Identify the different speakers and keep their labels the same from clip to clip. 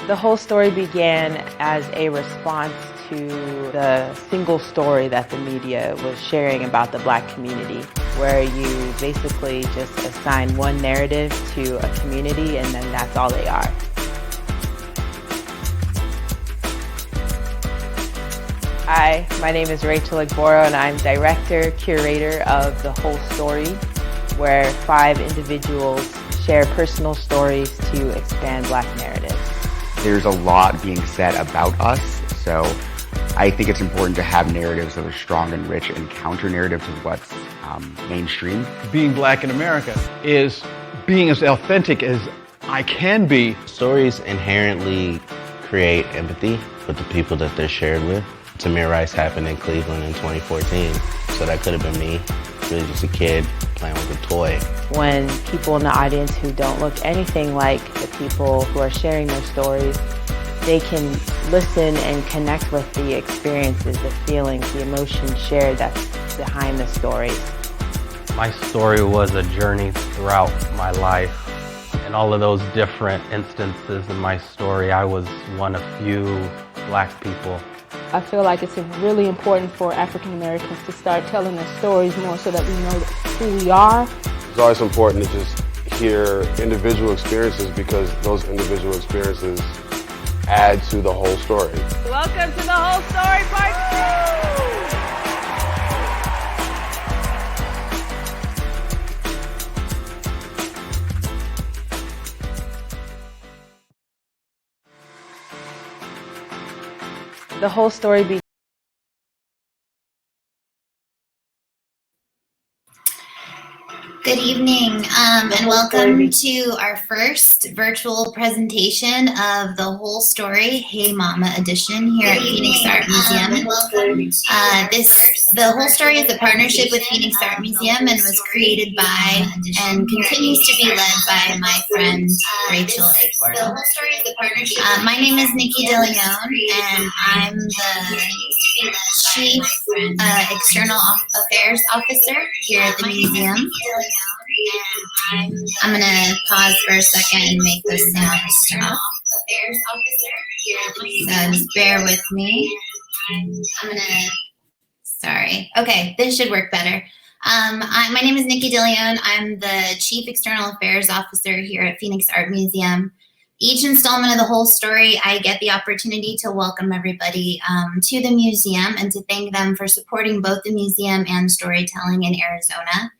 Speaker 1: The whole story began as a response to the single story that the media was sharing about the Black community, where you basically just assign one narrative to a community and then that's all they are. Hi, my name is Rachel Egboro and I'm director, curator of The Whole Story, where 5 individuals share personal stories to expand Black narratives.
Speaker 2: There's a lot being said about us, so I think it's important to have narratives that are strong and rich and counter narratives of what's mainstream.
Speaker 3: Being Black in America is being as authentic as I can be.
Speaker 4: Stories inherently create empathy with the people that they're shared with. Tamir Rice happened in Cleveland in 2014, so that could have been me, really just a kid playing with a toy.
Speaker 1: When people in the audience who don't look anything like the people who are sharing their stories, they can listen and connect with the experiences, the feelings, the emotions shared that's behind the stories.
Speaker 5: My story was a journey throughout my life. In all of those different instances in my story, I was one of few Black people.
Speaker 6: I feel like it's really important for African Americans to start telling their stories more so that we know who we are.
Speaker 7: It's always important to just hear individual experiences because those individual experiences add to the whole story.
Speaker 1: Welcome to The Whole Story Part 2. The whole story began.
Speaker 8: Good evening, and welcome to our first virtual presentation of The Whole Story, Hey Mama edition here at Phoenix Art Museum. The Whole Story is a partnership with Phoenix Art Museum and was created by and continues to be led by my friend Rachel Egboro. My name is Nikki DeLeon, and I'm the Chief External Affairs Officer here at the museum. I'm going to pause for a second and make this sound stop. So just bear with me. Sorry. Okay, this should work better. My name is Nikki DeLeon. I'm the Chief External Affairs Officer here at Phoenix Art Museum. Each installment of The Whole Story, I get the opportunity to welcome everybody to the museum and to thank them for supporting both the museum and storytelling in Arizona.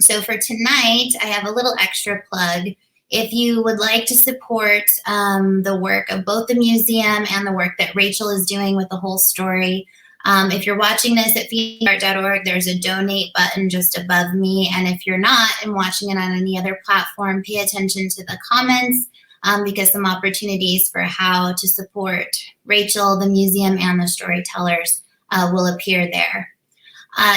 Speaker 8: So for tonight, I have a little extra plug. If you would like to support the work of both the museum and the work that Rachel is doing with The Whole Story, if you're watching this at phoenixart.org, there's a donate button just above me. And if you're not and watching it on any other platform, pay attention to the comments because some opportunities for how to support Rachel, the museum, and the storytellers will appear there.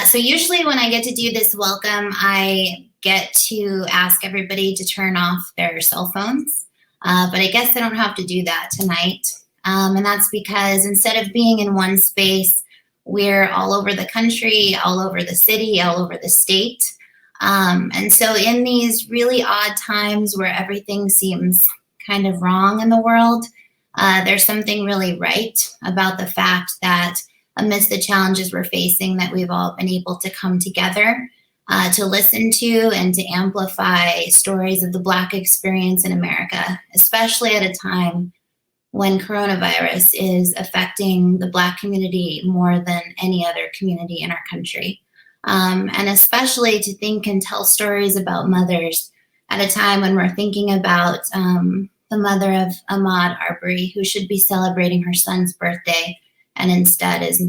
Speaker 8: So usually when I get to do this welcome, I get to ask everybody to turn off their cell phones, but I guess I don't have to do that tonight. And that's because instead of being in one space, we're all over the country, all over the city, all over the state. And so in these really odd times where everything seems kind of wrong in the world, there's something really right about the fact that amidst the challenges we're facing, that we've all been able to come together to listen to and to amplify stories of the Black experience in America, especially at a time when coronavirus is affecting the Black community more than any other community in our country. And especially to think and tell stories about mothers at a time when we're thinking about the mother of Ahmaud Arbery, who should be celebrating her son's birthday, and instead is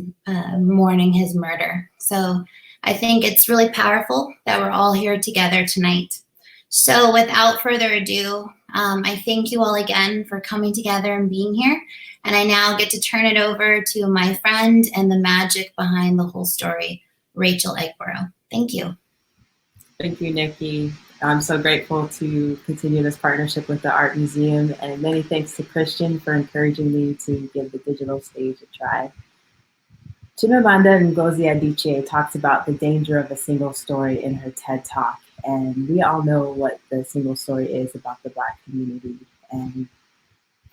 Speaker 8: mourning his murder. So I think it's really powerful that we're all here together tonight. So without further ado, I thank you all again for coming together and being here. And I now get to turn it over to my friend and the magic behind The Whole Story, Rachel Egboro. Thank you.
Speaker 9: Thank you, Nikki. I'm so grateful to continue this partnership with the Art Museum, and many thanks to Christian for encouraging me to give the digital stage a try. Chimamanda Ngozi Adichie talks about the danger of a single story in her TED Talk, and we all know what the single story is about the Black community. And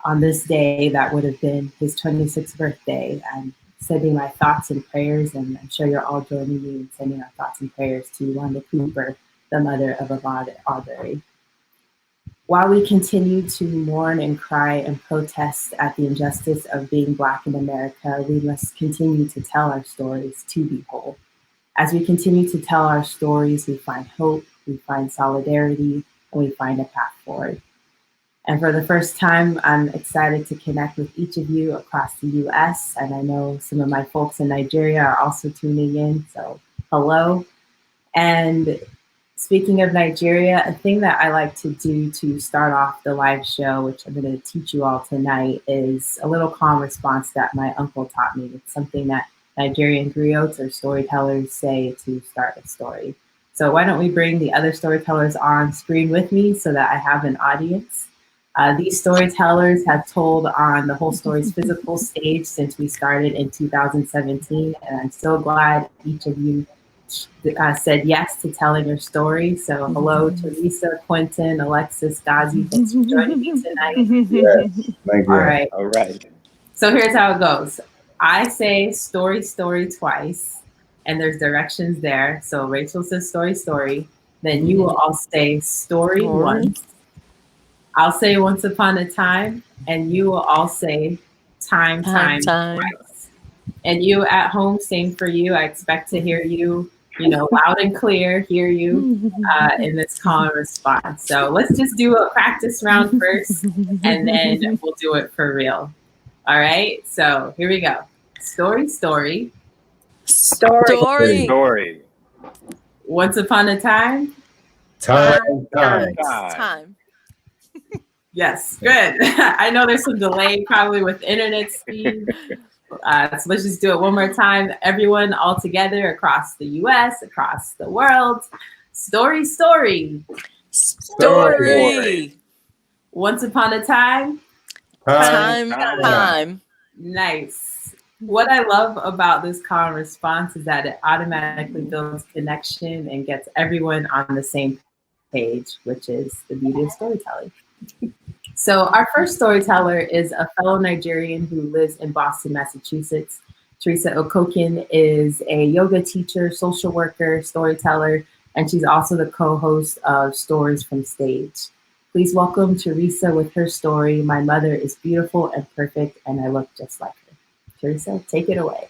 Speaker 9: on this day that would have been his 26th birthday. I'm sending my thoughts and prayers, and I'm sure you're all joining me in sending our thoughts and prayers to Wanda Cooper, the mother of Ahmaud Arbery. While we continue to mourn and cry and protest at the injustice of being Black in America, we must continue to tell our stories to be whole. As we continue to tell our stories, we find hope, we find solidarity, and we find a path forward. And for the first time, I'm excited to connect with each of you across the US. And I know some of my folks in Nigeria are also tuning in, so hello. And speaking of Nigeria, a thing that I like to do to start off the live show, which I'm going to teach you all tonight, is a little calm response that my uncle taught me. It's something that Nigerian griots or storytellers say to start a story. So why don't we bring the other storytellers on screen with me so that I have an audience. These storytellers have told on the Whole Stories physical stage since we started in 2017, and I'm so glad each of you said yes to telling your story. So hello, Theresa, Quintin, Alexus, Ghazi, thanks for joining me tonight.
Speaker 10: Yes, thank you.
Speaker 9: All right.
Speaker 10: All right.
Speaker 9: So here's how it goes. I say story twice, and there's directions there. So Rachel says story. Then you will all say story once. I'll say once upon a time, and you will all say time twice. And you at home, same for you. I expect to hear you, loud and clear, hear you in this calm response. So let's just do a practice round first, and then we'll do it for real. All right, so here we go. Story. Once upon a time.
Speaker 10: Time.
Speaker 9: Yes, good. I know there's some delay probably with internet speed. So let's just do it one more time. Everyone all together across the US, across the world. Story. Once upon a time.
Speaker 10: Time.
Speaker 9: Nice. What I love about this calm response is that it automatically builds connection and gets everyone on the same page, which is the beauty of storytelling. So our first storyteller is a fellow Nigerian who lives in Boston, Massachusetts. Theresa Okoken is a yoga teacher, social worker, storyteller, and she's also the co-host of Stories from Stage. Please welcome Theresa with her story, My Mother is Beautiful and Perfect, and I Look Just Like Her. Theresa, take it away.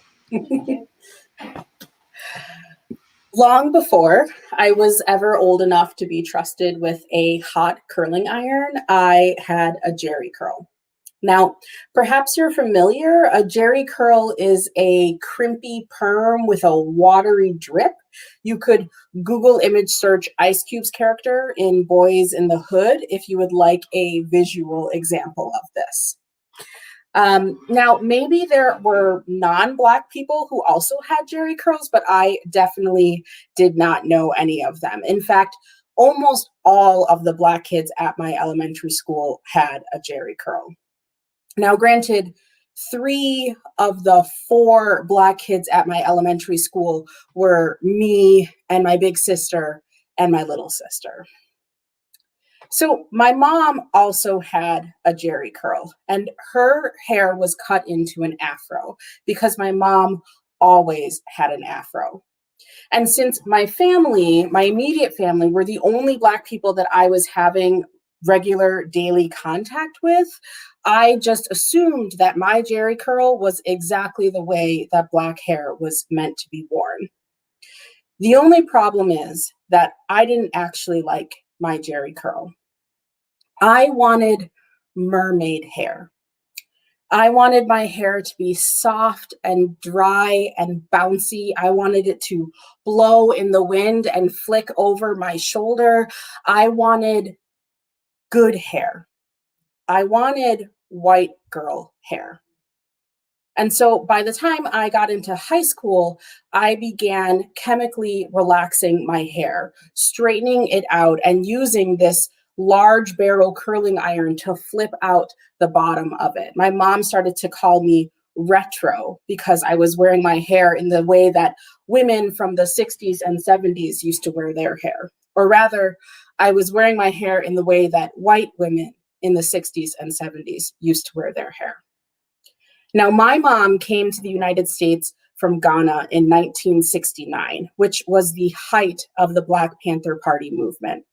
Speaker 11: Long before I was ever old enough to be trusted with a hot curling iron, I had a jerry curl. Now, perhaps you're familiar. A jerry curl is a crimpy perm with a watery drip. You could Google image search Ice Cube's character in Boys in the Hood if you would like a visual example of this. Now, maybe there were non-Black people who also had jerry curls, but I definitely did not know any of them. In fact, almost all of the Black kids at my elementary school had a jerry curl. Now, granted, 3 of the 4 Black kids at my elementary school were me and my big sister and my little sister. So my mom also had a jerry curl, and her hair was cut into an afro because my mom always had an afro. And since my family, my immediate family, were the only Black people that I was having regular daily contact with, I just assumed that my jerry curl was exactly the way that Black hair was meant to be worn. The only problem is that I didn't actually like my jerry curl. I wanted mermaid hair. I wanted my hair to be soft and dry and bouncy. I wanted it to blow in the wind and flick over my shoulder. I wanted good hair. I wanted white girl hair. And so by the time I got into high school, I began chemically relaxing my hair, straightening it out, and using this large barrel curling iron to flip out the bottom of it. My mom started to call me retro because I was wearing my hair in the way that women from the 60s and 70s used to wear their hair. Or rather, I was wearing my hair in the way that white women in the 60s and 70s used to wear their hair. Now, my mom came to the United States from Ghana in 1969, which was the height of the Black Panther Party movement.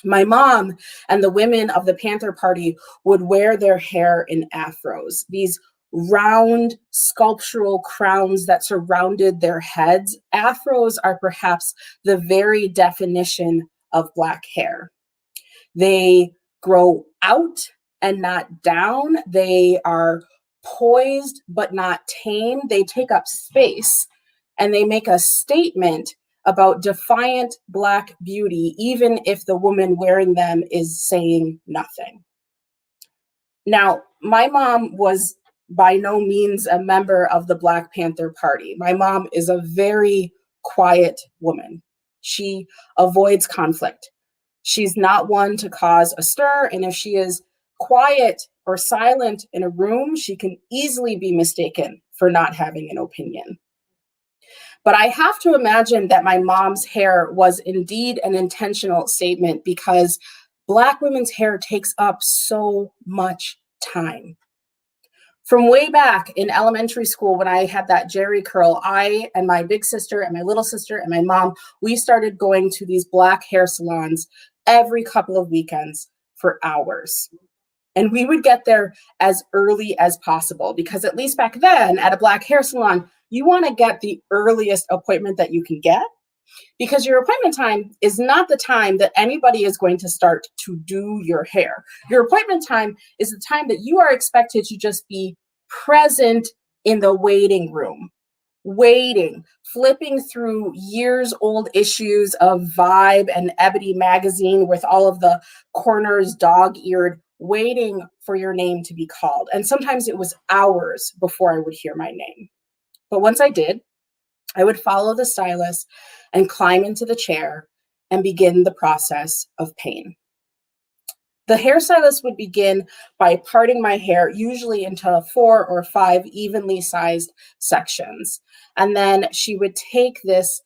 Speaker 11: My mom and the women of the Panther Party would wear their hair in afros, these round sculptural crowns that surrounded their heads. Afros are perhaps the very definition of Black hair. They grow out and not down. They are poised but not tamed. They take up space and they make a statement about defiant Black beauty, even if the woman wearing them is saying nothing. Now, my mom was by no means a member of the Black Panther Party. My mom is a very quiet woman. She avoids conflict. She's not one to cause a stir, and if she is quiet or silent in a room, she can easily be mistaken for not having an opinion. But I have to imagine that my mom's hair was indeed an intentional statement, because Black women's hair takes up so much time. From way back in elementary school, when I had that jerry curl, I and my big sister and my little sister and my mom, we started going to these Black hair salons every couple of weekends for hours. And we would get there as early as possible, because at least back then at a Black hair salon, you want to get the earliest appointment that you can get, because your appointment time is not the time that anybody is going to start to do your hair. Your appointment time is the time that you are expected to just be present in the waiting room, waiting, flipping through years old issues of Vibe and Ebony magazine with all of the corners dog-eared, waiting for your name to be called. And sometimes it was hours before I would hear my name. But once I did, I would follow the stylist and climb into the chair and begin the process of pain. The hairstylist would begin by parting my hair, usually into 4 or 5 evenly sized sections. And then she would take this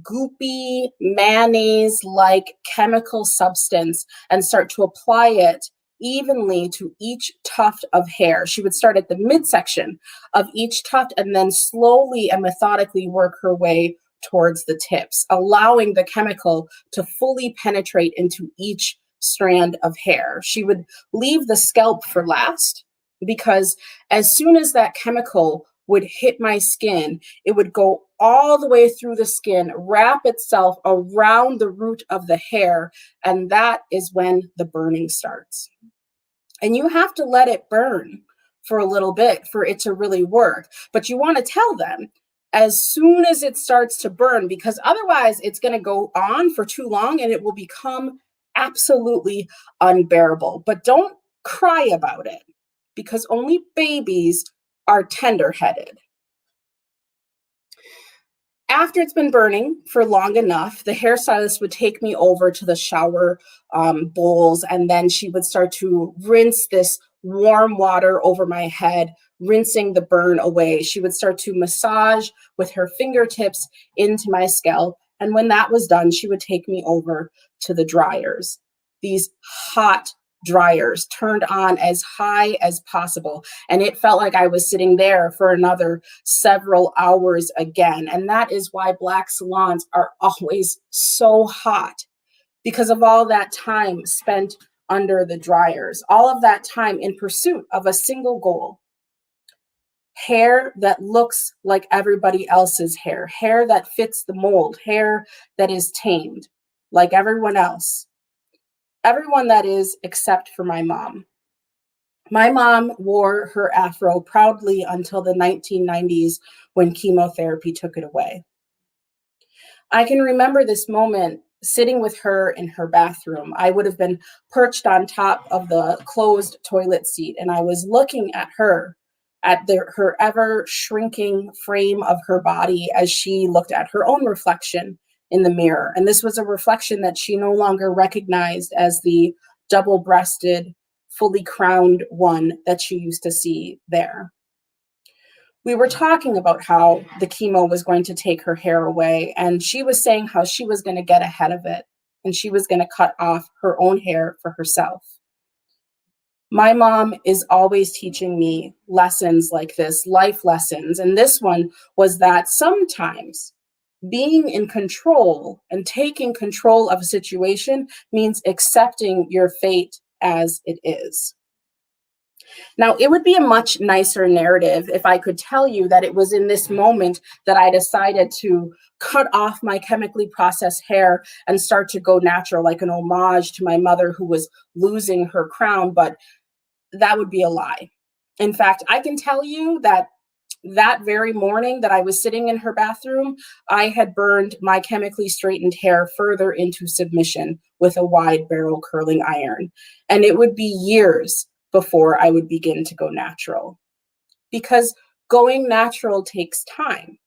Speaker 11: goopy mayonnaise-like chemical substance and start to apply it evenly to each tuft of hair. She would start at the midsection of each tuft and then slowly and methodically work her way towards the tips, allowing the chemical to fully penetrate into each strand of hair. She would leave the scalp for last, because as soon as that chemical would hit my skin, it would go all the way through the skin, wrap itself around the root of the hair, and that is when the burning starts. And you have to let it burn for a little bit for it to really work. But you want to tell them as soon as it starts to burn, because otherwise it's going to go on for too long and it will become absolutely unbearable. But don't cry about it, because only babies are tender-headed. After it's been burning for long enough, the hairstylist would take me over to the shower bowls, and then she would start to rinse this warm water over my head, rinsing the burn away. She would start to massage with her fingertips into my scalp. And when that was done, she would take me over to the dryers. These hot dryers turned on as high as possible. And it felt like I was sitting there for another several hours again. And that is why Black salons are always so hot, because of all that time spent under the dryers, all of that time in pursuit of a single goal: hair that looks like everybody else's hair, hair that fits the mold, hair that is tamed like everyone else. Everyone, that is, except for my mom. My mom wore her afro proudly until the 1990s, when chemotherapy took it away. I can remember this moment sitting with her in her bathroom. I would have been perched on top of the closed toilet seat, and I was looking at her, at her ever shrinking frame of her body as she looked at her own reflection in the mirror. And this was a reflection that she no longer recognized as the double-breasted, fully crowned one that she used to see there. We were talking about how the chemo was going to take her hair away, and she was saying how she was going to get ahead of it, and she was going to cut off her own hair for herself. My mom is always teaching me lessons like this, life lessons. And this one was that sometimes being in control and taking control of a situation means accepting your fate as it is. Now, it would be a much nicer narrative if I could tell you that it was in this moment that I decided to cut off my chemically processed hair and start to go natural, like an homage to my mother who was losing her crown, but that would be a lie. In fact, I can tell you that that very morning that I was sitting in her bathroom, I had burned my chemically straightened hair further into submission with a wide barrel curling iron. And it would be years before I would begin to go natural. Because going natural takes time.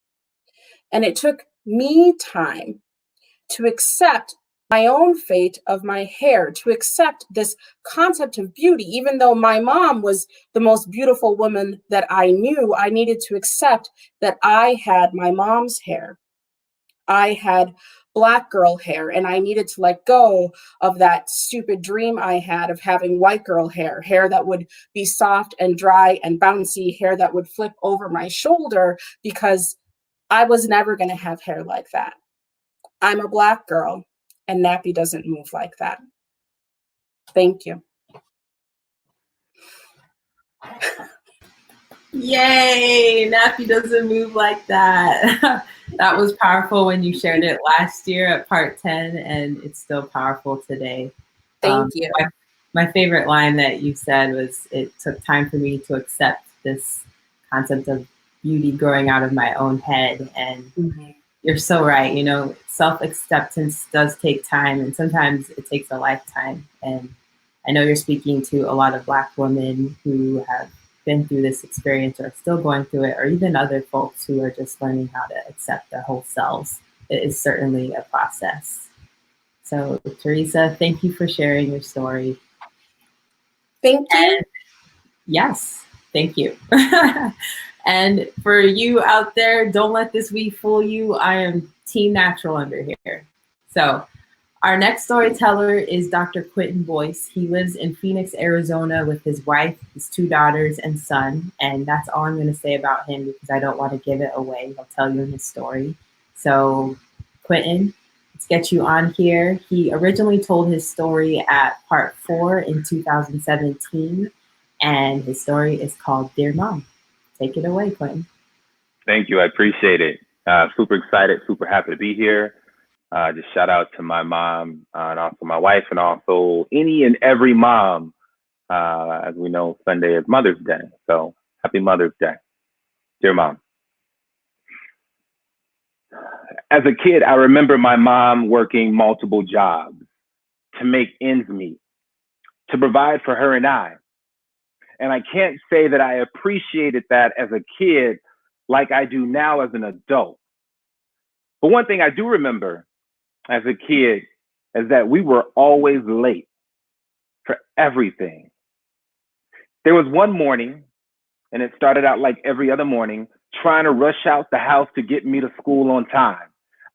Speaker 11: And it took me time to accept my own fate of my hair, to accept this concept of beauty. Even though my mom was the most beautiful woman that I knew, I needed to accept that I had my mom's hair. I had Black girl hair, and I needed to let go of that stupid dream I had of having white girl hair, hair that would be soft and dry and bouncy, hair that would flip over my shoulder, because I was never going to have hair like that. I'm a Black girl, and nappy doesn't move like that. Thank you.
Speaker 9: Yay, nappy doesn't move like that. That was powerful when you shared it last year at part 10, and it's still powerful today.
Speaker 11: Thank you.
Speaker 9: My favorite line that you said was, it took time for me to accept this concept of beauty growing out of my own head. And you're so right. You know, self-acceptance does take time, and sometimes it takes a lifetime. And I know you're speaking to a lot of Black women who have been through this experience or are still going through it, or even other folks who are just learning how to accept their whole selves. It is certainly a process. So Theresa, thank you for sharing your story.
Speaker 11: Thank you.
Speaker 9: And yes, thank you. And for you out there, don't let this week fool you. I am team natural under here. So our next storyteller is Dr. Quintin Boyce. He lives in Phoenix, Arizona with his wife, his 2 daughters and son. And that's all I'm going to say about him because I don't want to give it away. I'll tell you in his story. So Quintin, let's get you on here. He originally told his story at part 4 in 2017. And his story is called Dear Mom. Take it away, Quintin.
Speaker 10: Thank you. I appreciate it. Super excited, super happy to be here. Just shout out to my mom and also my wife and also any and every mom. As we know, Sunday is Mother's Day. So happy Mother's Day. Dear Mom. As a kid, I remember my mom working multiple jobs to make ends meet, to provide for her and I. And I can't say that I appreciated that as a kid like I do now as an adult. But one thing I do remember as a kid is that we were always late for everything. There was one morning, and it started out like every other morning, trying to rush out the house to get me to school on time.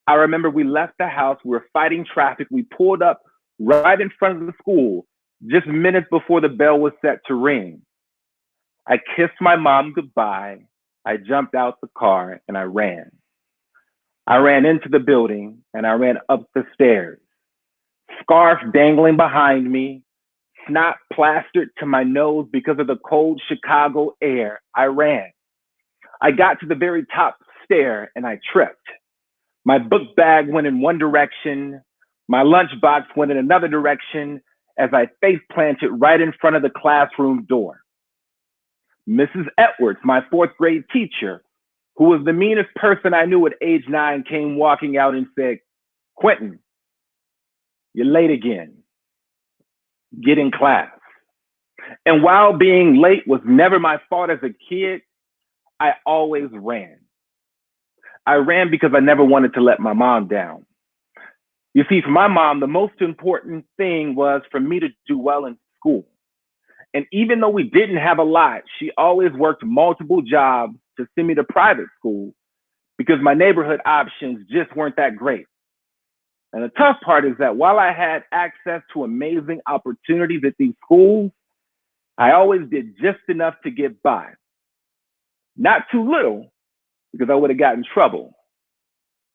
Speaker 10: I remember we left the house, we were fighting traffic, we pulled up right in front of the school, just minutes before the bell was set to ring. I kissed my mom goodbye, I jumped out the car, and I ran. I ran into the building, and I ran up the stairs. Scarf dangling behind me, snot plastered to my nose because of the cold Chicago air. I ran. I got to the very top stair, and I tripped. My book bag went in one direction. My lunchbox went in another direction as I face planted right in front of the classroom door. Mrs. Edwards, my 4th grade teacher, who was the meanest person I knew at age 9, came walking out and said, "Quintin, you're late again. Get in class." And while being late was never my fault as a kid, I always ran. I ran because I never wanted to let my mom down. You see, for my mom, the most important thing was for me to do well in school. And even though we didn't have a lot, she always worked multiple jobs to send me to private school because my neighborhood options just weren't that great. And the tough part is that while I had access to amazing opportunities at these schools, I always did just enough to get by. Not too little, because I would have gotten in trouble,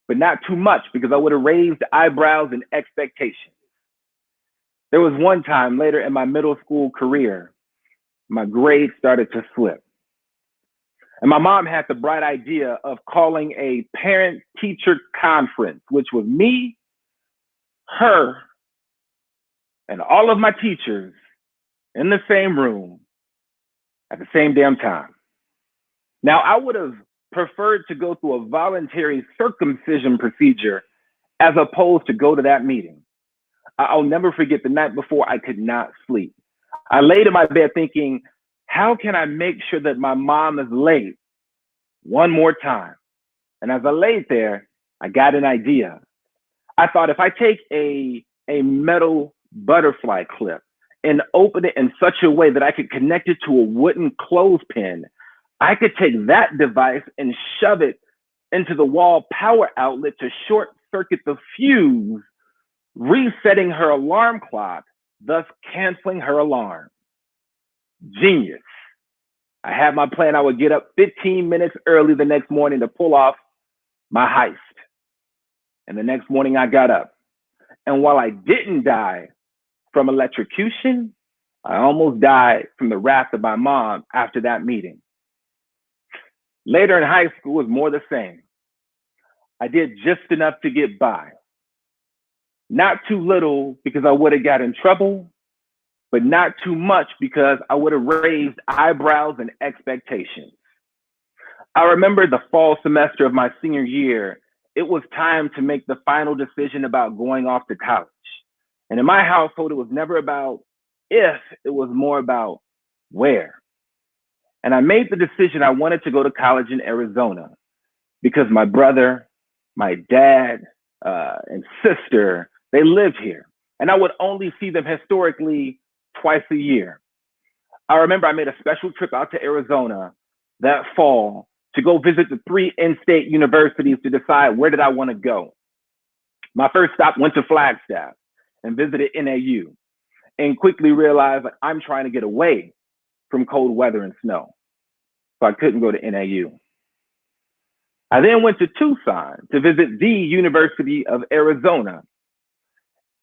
Speaker 10: but not too much, because I would have raised eyebrows and expectations. There was one time later in my middle school career, my grades started to slip. And my mom had the bright idea of calling a parent-teacher conference, which was me, her, and all of my teachers in the same room at the same damn time. Now, I would have preferred to go through a voluntary circumcision procedure as opposed to go to that meeting. I'll never forget the night before, I could not sleep. I laid in my bed thinking, how can I make sure that my mom is late one more time? And as I laid there, I got an idea. I thought, if I take a metal butterfly clip and open it in such a way that I could connect it to a wooden clothespin, I could take that device and shove it into the wall power outlet to short circuit the fuse, resetting her alarm clock, thus canceling her alarm. Genius. I had my plan. I would get up 15 minutes early the next morning to pull off my heist. And the next morning I got up. And while I didn't die from electrocution, I almost died from the wrath of my mom after that meeting. Later in high school was more the same. I did just enough to get by. Not too little, because I would have got in trouble, but not too much, because I would have raised eyebrows and expectations. I remember the fall semester of my senior year, it was time to make the final decision about going off to college. And in my household, it was never about if, it was more about where. And I made the decision I wanted to go to college in Arizona because my brother, my dad, and sister, they lived here. And I would only see them historically twice a year. I remember I made a special trip out to Arizona that fall to go visit the 3 in-state universities to decide where did I want to go. My first stop went to Flagstaff and visited NAU, and quickly realized that I'm trying to get away from cold weather and snow. So I couldn't go to NAU. I then went to Tucson to visit the University of Arizona.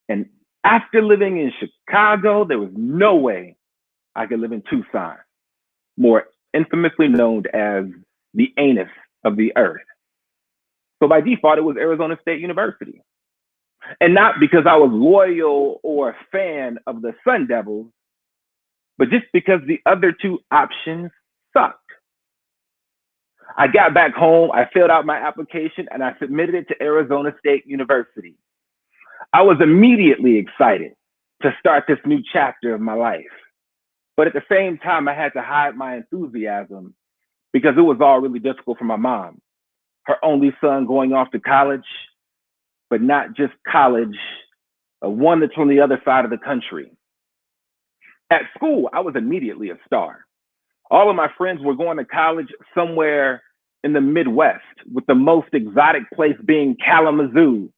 Speaker 10: And after living in Chicago, there was no way I could live in Tucson, more infamously known as the anus of the earth. So by default, it was Arizona State University. And not because I was loyal or a fan of the Sun Devils, but just because the other 2 options sucked. I got back home, I filled out my application, and I submitted it to Arizona State University. I was immediately excited to start this new chapter of my life. But at the same time, I had to hide my enthusiasm because it was all really difficult for my mom. Her only son going off to college, but not just college, one that's from the other side of the country. At school, I was immediately a star. All of my friends were going to college somewhere in the Midwest, with the most exotic place being Kalamazoo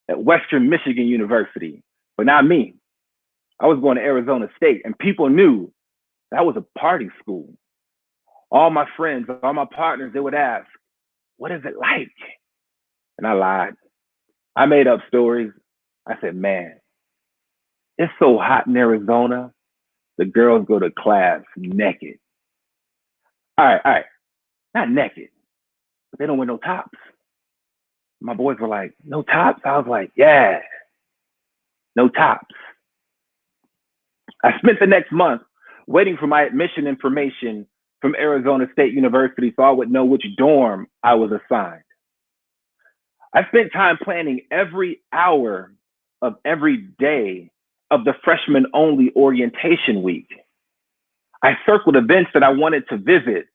Speaker 10: at Western Michigan University, but not me. I was going to Arizona State, and people knew that was a party school. All my friends, all my partners, they would ask, what is it like? And I lied. I made up stories. I said, man, it's so hot in Arizona, the girls go to class naked. All right, not naked, but they don't wear no tops. My boys were like, no tops? I was like, yeah, no tops. I spent the next month waiting for my admission information from Arizona State University so I would know which dorm I was assigned. I spent time planning every hour of every day of the freshman only orientation week. I circled events that I wanted to visit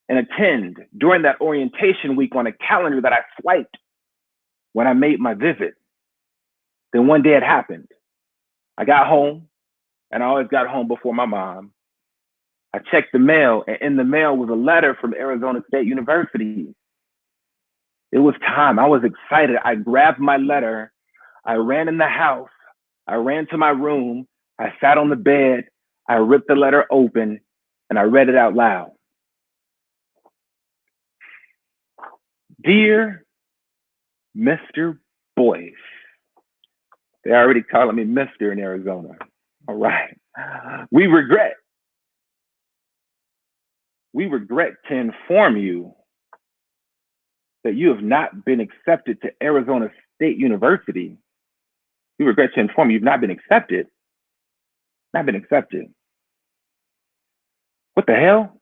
Speaker 10: and attend during that orientation week on a calendar that I swiped when I made my visit. Then one day it happened. I got home, and I always got home before my mom. I checked the mail, and in the mail was a letter from Arizona State University. It was time. I was excited. I grabbed my letter. I ran in the house. I ran to my room. I sat on the bed. I ripped the letter open and I read it out loud. Dear Mr. Boyce. They're already calling me Mr. in Arizona. All right. We regret to inform you that you have not been accepted to Arizona State University. We regret to inform you you've not been accepted. Not been accepted. What the hell?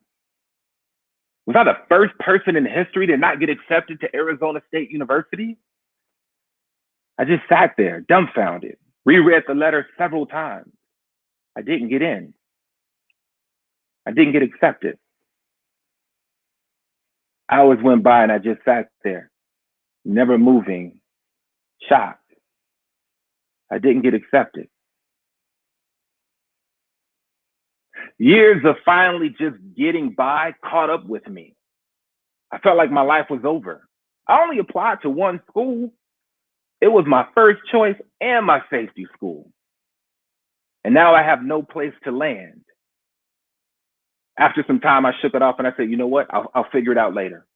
Speaker 10: Was I the first person in history to not get accepted to Arizona State University? I just sat there, dumbfounded, reread the letter several times. I didn't get in. I didn't get accepted. Hours went by and I just sat there, never moving, shocked. I didn't get accepted. Years of finally just getting by caught up with me. I felt like my life was over. I only applied to one school. It was my first choice and my safety school. And now I have no place to land. After some time, I shook it off and I said, you know what? I'll figure it out later.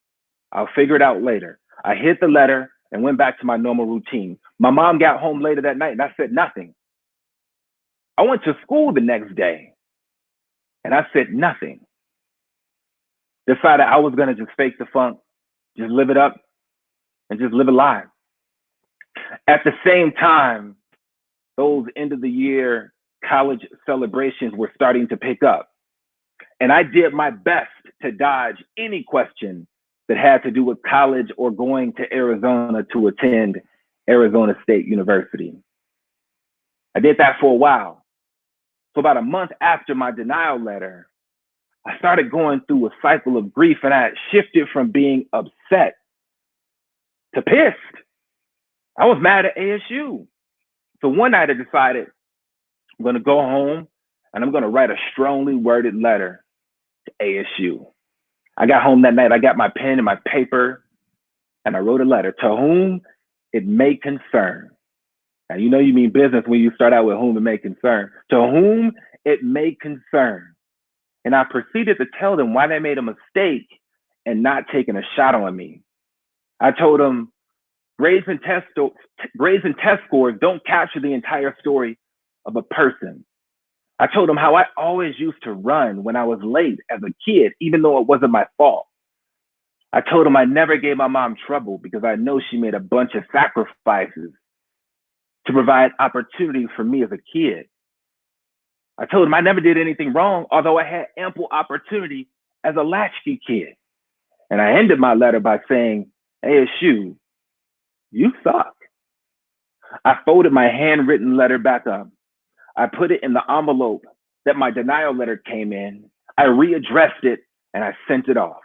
Speaker 10: I'll figure it out later. I hit the letter and went back to my normal routine. My mom got home later that night and I said nothing. I went to school the next day and I said nothing. Decided I was going to just fake the funk, just live it up, and just live it live. At the same time, those end of the year college celebrations were starting to pick up. And I did my best to dodge any question that had to do with college or going to Arizona to attend Arizona State University. I did that for a while. So about a month after my denial letter, I started going through a cycle of grief and I had shifted from being upset to pissed. I was mad at ASU. So one night I decided I'm going to go home and I'm going to write a strongly worded letter to ASU. I got home that night, I got my pen and my paper and I wrote a letter to whom it may concern. Now, you know you mean business when you start out with whom it may concern. To whom it may concern. And I proceeded to tell them why they made a mistake and not taking a shot on me. I told them grades and test scores don't capture the entire story of a person. I told them how I always used to run when I was late as a kid, even though it wasn't my fault. I told them I never gave my mom trouble because I know she made a bunch of sacrifices to provide opportunities for me as a kid. I told them I never did anything wrong, although I had ample opportunity as a latchkey kid. And I ended my letter by saying, ASU, you suck. I folded my handwritten letter back up. I put it in the envelope that my denial letter came in. I readdressed it and I sent it off.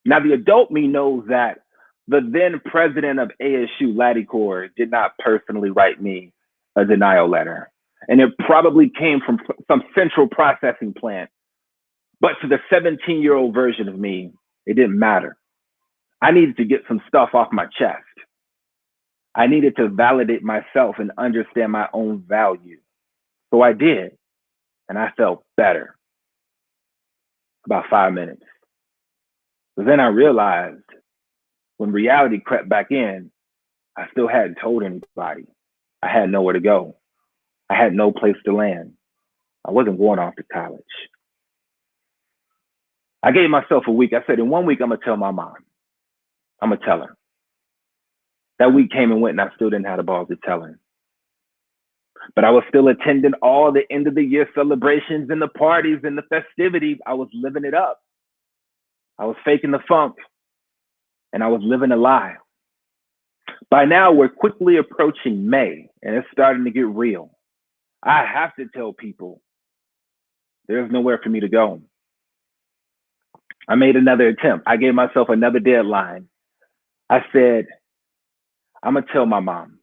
Speaker 10: Now, the adult me knows that the then president of ASU, Latticore, did not personally write me a denial letter. And it probably came from some central processing plant. But to the 17-year-old version of me, it didn't matter. I needed to get some stuff off my chest. I needed to validate myself and understand my own value. So I did, and I felt better. About 5 minutes. But then I realized when reality crept back in, I still hadn't told anybody. I had nowhere to go. I had no place to land. I wasn't going off to college. I gave myself a week. I said, in 1 week, I'm going to tell my mom. I'm going to tell her. That week came and went, and I still didn't have the balls to tell her. But I was still attending all the end of the year celebrations and the parties and the festivities. I was living it up. I was faking the funk, and I was living a lie. By now, we're quickly approaching May, and it's starting to get real. I have to tell people there's nowhere for me to go. I made another attempt. I gave myself another deadline. I said, I'm going to tell my mom.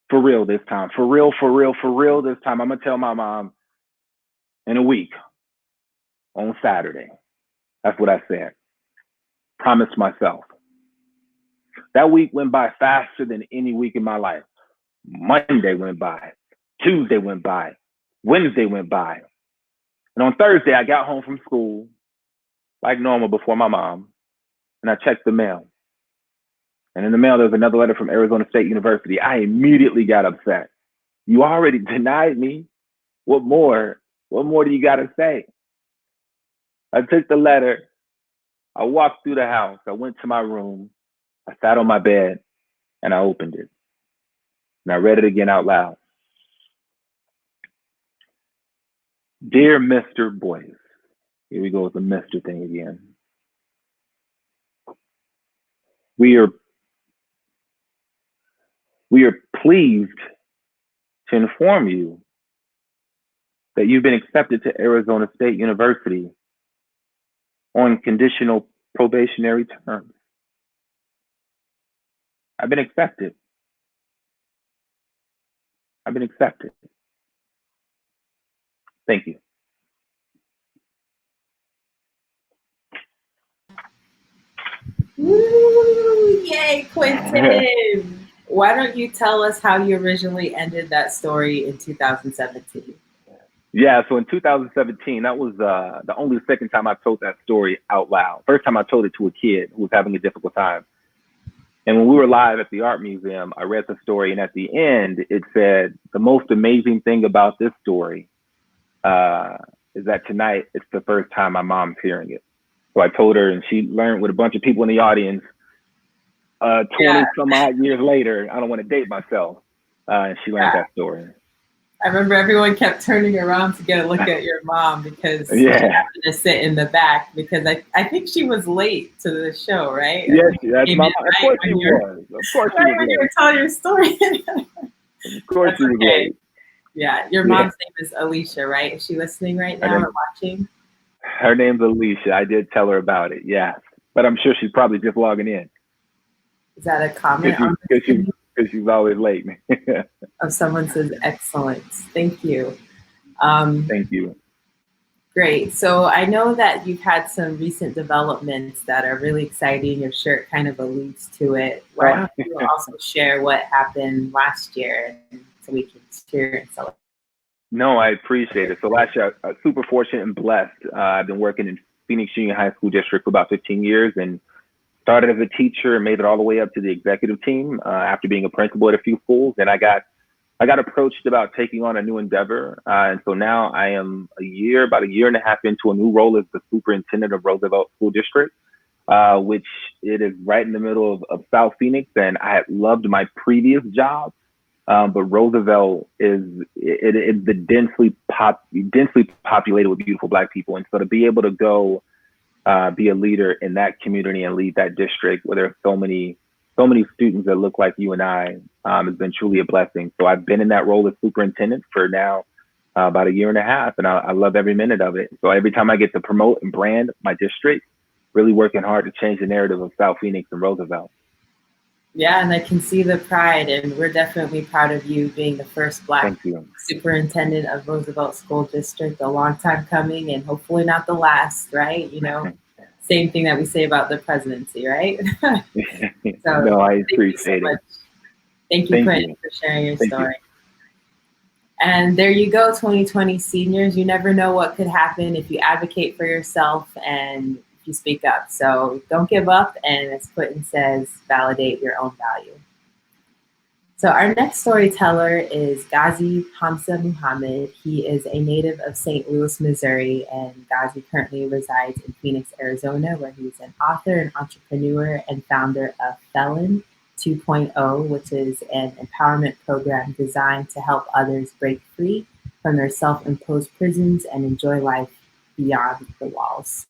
Speaker 10: For real this time. For real this time. I'm going to tell my mom in a week on Saturday. That's what I said. Promised myself. That week went by faster than any week in my life. Monday went by. Tuesday went by. Wednesday went by. And on Thursday, I got home from school like normal before my mom, and I checked the mail. And in the mail, there was another letter from Arizona State University. I immediately got upset. You already denied me. What more? What more do you got to say? I took the letter. I walked through the house. I went to my room. I sat on my bed and I opened it. And I read it again out loud. Dear Mr. Boyce. Here we go with the Mr. thing again. We are pleased to inform you that you've been accepted to Arizona State University on conditional probationary terms. I've been accepted. I've been accepted. Thank you.
Speaker 9: Woo! Yay, Quintin! Why don't you tell us how you originally ended that story in 2017?
Speaker 10: Yeah, so in 2017, that was the only second time I told that story out loud. First time I told it to a kid who was having a difficult time. And when we were live at the art museum, I read the story, and at the end, it said, the most amazing thing about this story is that tonight, it's the first time my mom's hearing it. So I told her, and she learned with a bunch of people in the audience, 20 some odd years later, I don't want to date myself, and she learned that story.
Speaker 9: I remember everyone kept turning around to get a look at your mom because she happened to sit in the back because I think she was late to the show, right?
Speaker 10: Yes, that's my mom. Of course she was. Of course she was
Speaker 9: when
Speaker 10: late.
Speaker 9: you were telling your story.
Speaker 10: Of course she was late.
Speaker 9: Yeah, your mom's name is Alicia, right? Is she listening right now or watching?
Speaker 10: Her name's Alicia. I did tell her about it, yes. But I'm sure she's probably just logging in.
Speaker 9: Is that a comment?
Speaker 10: Because she's always late.
Speaker 9: Oh, someone says excellent. Thank you.
Speaker 10: Thank you.
Speaker 9: Great. So I know that you've had some recent developments that are really exciting. Your shirt kind of alludes to it. Why don't you also share what happened last year so we can cheer and celebrate?
Speaker 10: No, I appreciate it. So last year, I was super fortunate and blessed. I've been working in Phoenix Junior High School District for about 15 years and started as a teacher and made it all the way up to the executive team after being a principal at a few schools. And I got approached about taking on a new endeavor. And so now I am about a year and a half into a new role as the superintendent of Roosevelt School District, which it is right in the middle of South Phoenix. And I had loved my previous job. But Roosevelt is the densely populated with beautiful Black people. And so to be able to go be a leader in that community and lead that district where there are so many students that look like you and I has been truly a blessing. So I've been in that role as superintendent for now about a year and a half, and I love every minute of it. So every time I get to promote and brand my district, really working hard to change the narrative of South Phoenix and Roosevelt.
Speaker 9: Yeah, and I can see the pride, and we're definitely proud of you being the first Black superintendent of Roosevelt School District, a long time coming, and hopefully not the last, right? You know, same thing that we say about the presidency, right? So,
Speaker 10: no, I appreciate it.
Speaker 9: Thank you, Quintin, for sharing your story. And there you go, 2020 seniors. You never know what could happen if you advocate for yourself and you speak up. So don't give up, and as Quintin says, validate your own value. So our next storyteller is Ghazi Hamza Muhammad. He is a native of St. Louis, Missouri, and Ghazi currently resides in Phoenix, Arizona, where he's an author and entrepreneur and founder of Felon 2.0, which is an empowerment program designed to help others break free from their self-imposed prisons and enjoy life beyond the walls.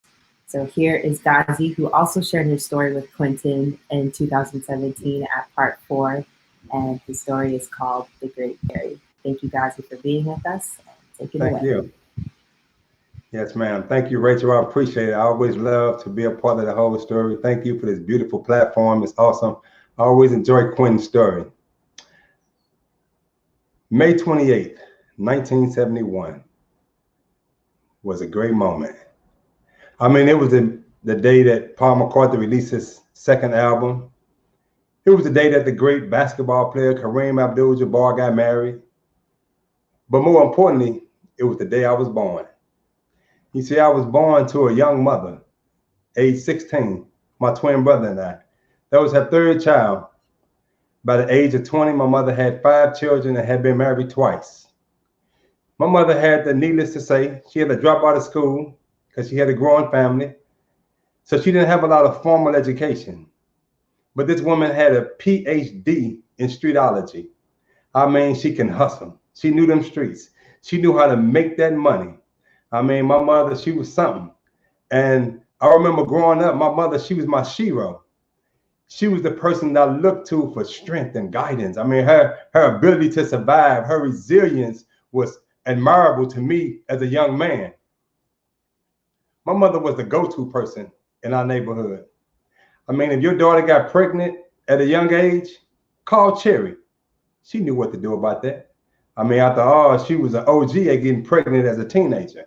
Speaker 9: So here is Ghazi, who also shared his story with Quintin in 2017 at part 4, and his story is called The Great Carry. Thank you, Ghazi, for being with us. Take it away.
Speaker 12: Thank you. Yes, ma'am. Thank you, Rachel. I appreciate it. I always love to be a part of the whole story. Thank you for this beautiful platform. It's awesome. I always enjoy Quintin's story. May 28th, 1971 was a great moment. I mean, it was the day that Paul McCartney released his second album. It was the day that the great basketball player Kareem Abdul-Jabbar got married. But more importantly, It was the day I was born. You see, I was born to a young mother, age 16, my twin brother and I. That was her third child. By the age of 20, my mother had 5 children and had been married twice. My mother had, needless to say, she had to drop out of school because she had a growing family. So she didn't have a lot of formal education. But this woman had a PhD in streetology. I mean, she can hustle. She knew them streets. She knew how to make that money. I mean, my mother, she was something. And I remember growing up, my mother, she was my shero. She was the person that I looked to for strength and guidance. I mean, her ability to survive, her resilience was admirable to me as a young man. My mother was the go-to person in our neighborhood. I mean, if your daughter got pregnant at a young age, call Cherry. She knew what to do about that. I mean, after all, she was an OG at getting pregnant as a teenager.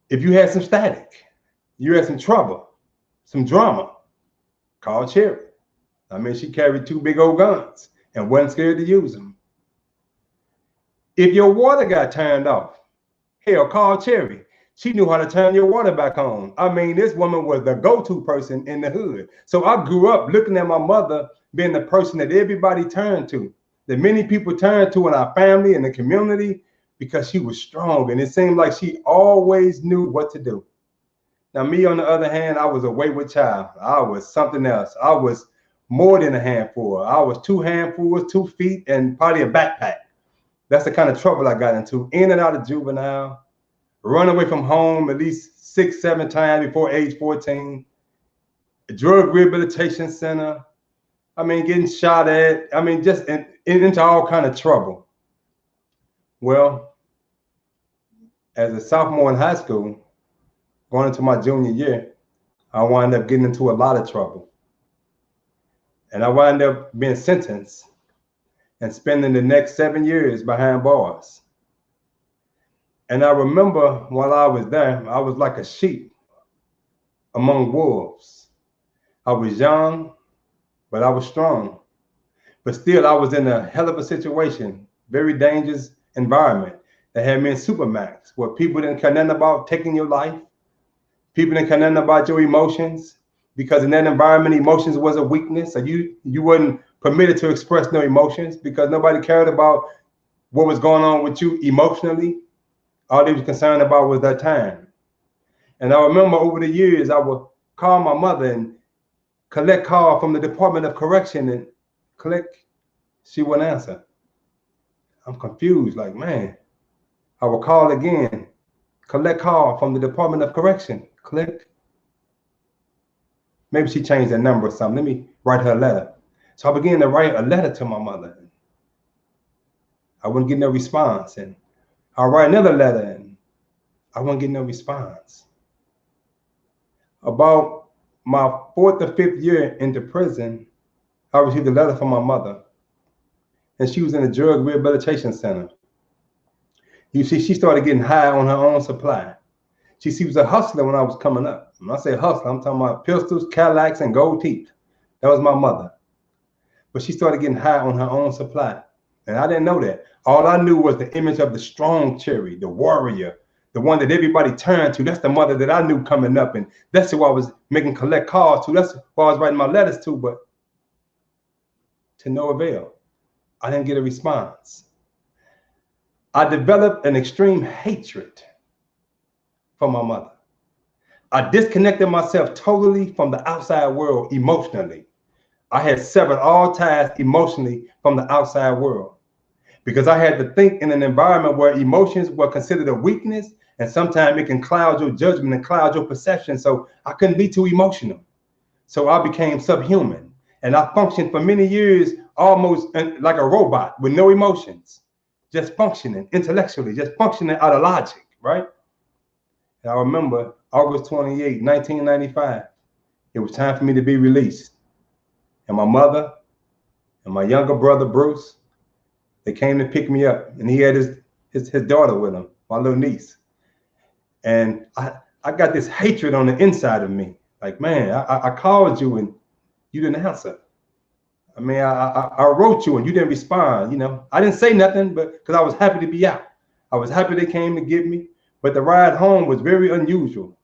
Speaker 12: If you had some static, you had some trouble, some drama, call Cherry. I mean, she carried 2 big old guns and wasn't scared to use them. If your water got turned off, hell, call Cherry. She knew how to turn your water back on. I mean, this woman was the go-to person in the hood. So I grew up looking at my mother being the person that everybody turned to, that many people turned to in our family and the community, because she was strong. And it seemed like she always knew what to do. Now, me, on the other hand, I was a wayward child. I was something else. I was more than a handful. I was 2 handfuls, 2 feet, and probably a backpack. That's the kind of trouble I got into, in and out of juvenile, run away from home at least 6, 7 times before age 14, a drug rehabilitation center. I mean, getting shot at. I mean, just into all kind of trouble. Well, as a sophomore in high school, going into my junior year, I wound up getting into a lot of trouble. And I wound up being sentenced and spending the next 7 years behind bars. And I remember while I was there, I was like a sheep among wolves. I was young, but I was strong. But still, I was in a hell of a situation, very dangerous environment that had me in Supermax, where people didn't care nothing about taking your life. People didn't care nothing about your emotions, because in that environment, emotions was a weakness. So you wasn't permitted to express no emotions, because nobody cared about what was going on with you emotionally. All they was concerned about was that time. And I remember over the years, I would call my mother and collect call from the Department of Correction and she wouldn't answer. I'm confused, like, man. I would call again, collect call from the Department of Correction, click. Maybe she changed the number or something. Let me write her a letter. So I began to write a letter to my mother. I wouldn't get no response. And I'll write another letter and I wouldn't get no response. About my 4th or 5th year into prison, I received a letter from my mother. And she was in a drug rehabilitation center. You see, she started getting high on her own supply. She was a hustler when I was coming up. When I say hustler, I'm talking about pistols, Cadillacs, and gold teeth. That was my mother. But she started getting high on her own supply. And I didn't know that. All I knew was the image of the strong Cherry, the warrior, the one that everybody turned to. That's the mother that I knew coming up. And that's who I was making collect calls to. That's who I was writing my letters to, but to no avail. I didn't get a response. I developed an extreme hatred for my mother. I disconnected myself totally from the outside world emotionally. I had severed all ties emotionally from the outside world, because I had to think in an environment where emotions were considered a weakness, and sometimes it can cloud your judgment and cloud your perception. So I couldn't be too emotional. So I became subhuman, and I functioned for many years almost like a robot with no emotions, just functioning intellectually, just functioning out of logic, right? And I remember August 28, 1995, it was time for me to be released. And my mother and my younger brother, Bruce, they came to pick me up, and he had his daughter with him, my little niece. And I got this hatred on the inside of me. Like, man, I called you and you didn't answer. I mean, I wrote you and you didn't respond. You know, I didn't say nothing, but because I was happy to be out. I was happy they came to get me, but the ride home was very unusual.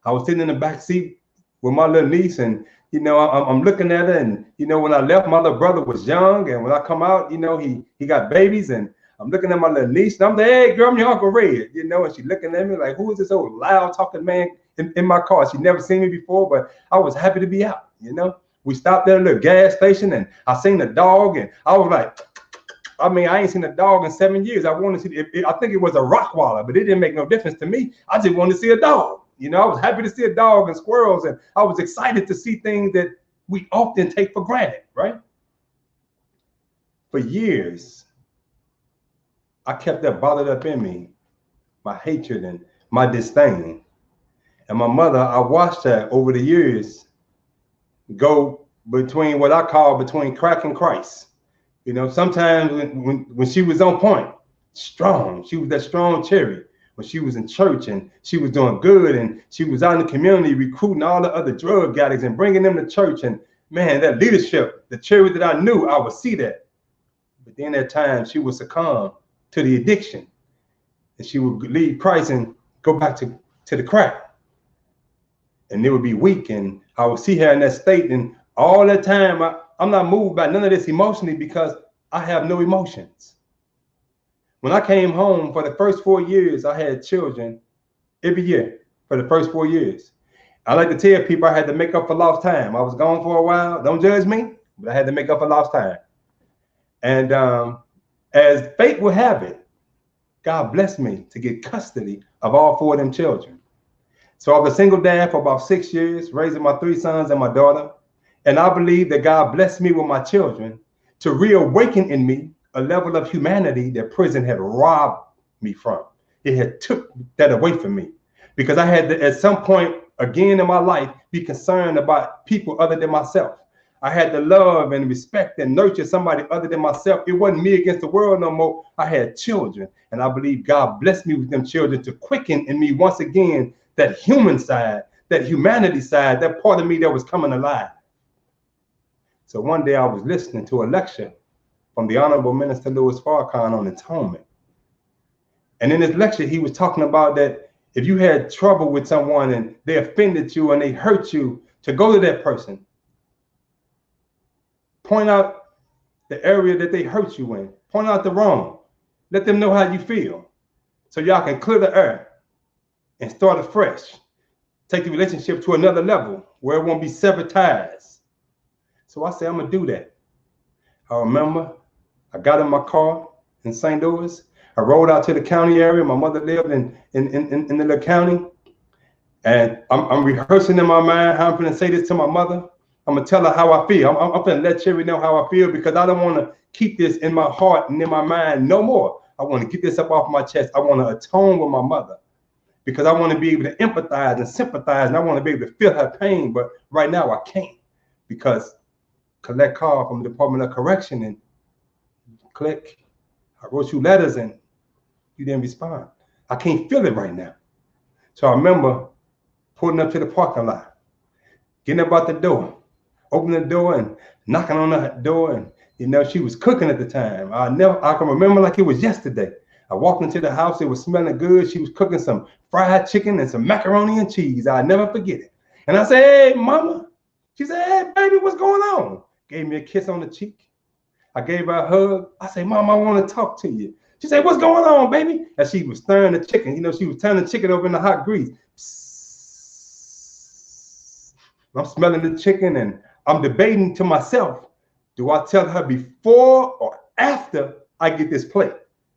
Speaker 12: I was sitting in the back seat with my little niece, and you know, I'm looking at her, and you know, when I left, my little brother was young, and when I come out, you know, he got babies, and I'm looking at my little niece, and I'm like, hey, girl, I'm your Uncle Red, you know, and she looking at me like, who is this old loud talking man in my car? She never seen me before, but I was happy to be out, you know. We stopped at a little gas station, and I seen the dog, and I was like, I mean, I ain't seen a dog in 7 years. I wanted to see, I think it was a Rottweiler, but it didn't make no difference to me. I just wanted to see a dog. You know, I was happy to see a dog and squirrels, and I was excited to see things that we often take for granted, right? For years, I kept that bottled up in me, my hatred and my disdain. And my mother, I watched her over the years go between what I call between crack and Christ. You know, sometimes when she was on point, strong, she was that strong cherry. When she was in church and she was doing good and she was out in the community recruiting all the other drug addicts and bringing them to church. And man, that leadership, the cherry that I knew, I would see that. But then at times she would succumb to the addiction and she would leave Christ and go back to the crack. And it would be weak, and I would see her in that state, and all that time I'm not moved by none of this emotionally because I have no emotions. When I came home for the first 4 years, I had children every year for the first 4 years. I like to tell people I had to make up for lost time. I was gone for a while. Don't judge me, but I had to make up for lost time. And as fate would have it, God blessed me to get custody of all 4 of them children. So I was a single dad for about 6 years, raising my 3 sons and my daughter. And I believe that God blessed me with my children to reawaken in me a level of humanity that prison had robbed me from. It had took that away from me because I had to, at some point again in my life, be concerned about people other than myself. I had to love and respect and nurture somebody other than myself. It wasn't me against the world no more. I had children, and I believe God blessed me with them children to quicken in me once again that human side, that humanity side, that part of me that was coming alive. So one day I was listening to a lecture from the Honorable Minister Louis Farrakhan on atonement. And in his lecture, he was talking about that if you had trouble with someone and they offended you and they hurt you, to go to that person, point out the area that they hurt you in, point out the wrong, let them know how you feel so y'all can clear the air and start afresh, take the relationship to another level where it won't be severed ties. So I said, I'm gonna do that. I remember I got in my car in St. Louis. I rode out to the county area. My mother lived in the little county. And I'm rehearsing in my mind how I'm gonna say this to my mother. I'm gonna tell her how I feel. I'm gonna let Cherry know how I feel because I don't wanna keep this in my heart and in my mind no more. I wanna get this up off my chest. I wanna atone with my mother because I wanna be able to empathize and sympathize and I wanna be able to feel her pain, but right now I can't because collect call from the Department of Correction and click. I wrote you letters and you didn't respond. I can't feel it right now. So I remember pulling up to the parking lot, getting up out the door, opening the door and knocking on the door. And you know, she was cooking at the time. I can remember like it was yesterday. I walked into the house, it was smelling good. She was cooking some fried chicken and some macaroni and cheese. I'll never forget it. And I said, hey, mama. She said, hey, baby, what's going on? Gave me a kiss on the cheek. I gave her a hug. I said, Mom, I want to talk to you. She said, what's going on, baby? And she was stirring the chicken. You know, she was turning the chicken over in the hot grease. I'm smelling the chicken and I'm debating to myself, do I tell her before or after I get this plate?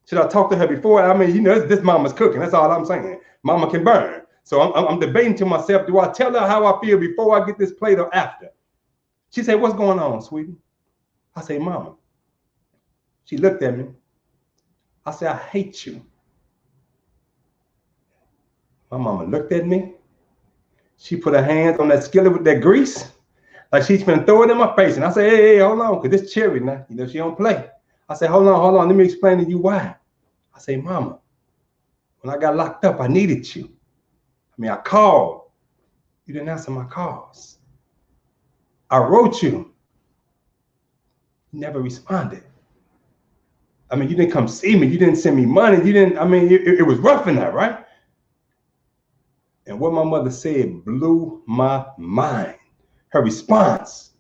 Speaker 12: Should I talk to her before? I mean, you know, this mama's cooking. That's all I'm saying. Mama can burn. So I'm debating to myself, do I tell her how I feel before I get this plate or after? She said, what's going on, sweetie? I say, Mama. She looked at me. I said, I hate you. My mama looked at me. She put her hands on that skillet with that grease, like she's gonna throw it in my face. And I said, hey, hold on, because this Cherry now, you know, she don't play. I said, hold on, let me explain to you why. I say, Mama, when I got locked up, I needed you. I mean, I called. You didn't answer my calls. I wrote you. You never responded. I mean, you didn't come see me. You didn't send me money. You didn't, I mean, it was rough in that, right? And what my mother said blew my mind. Her response,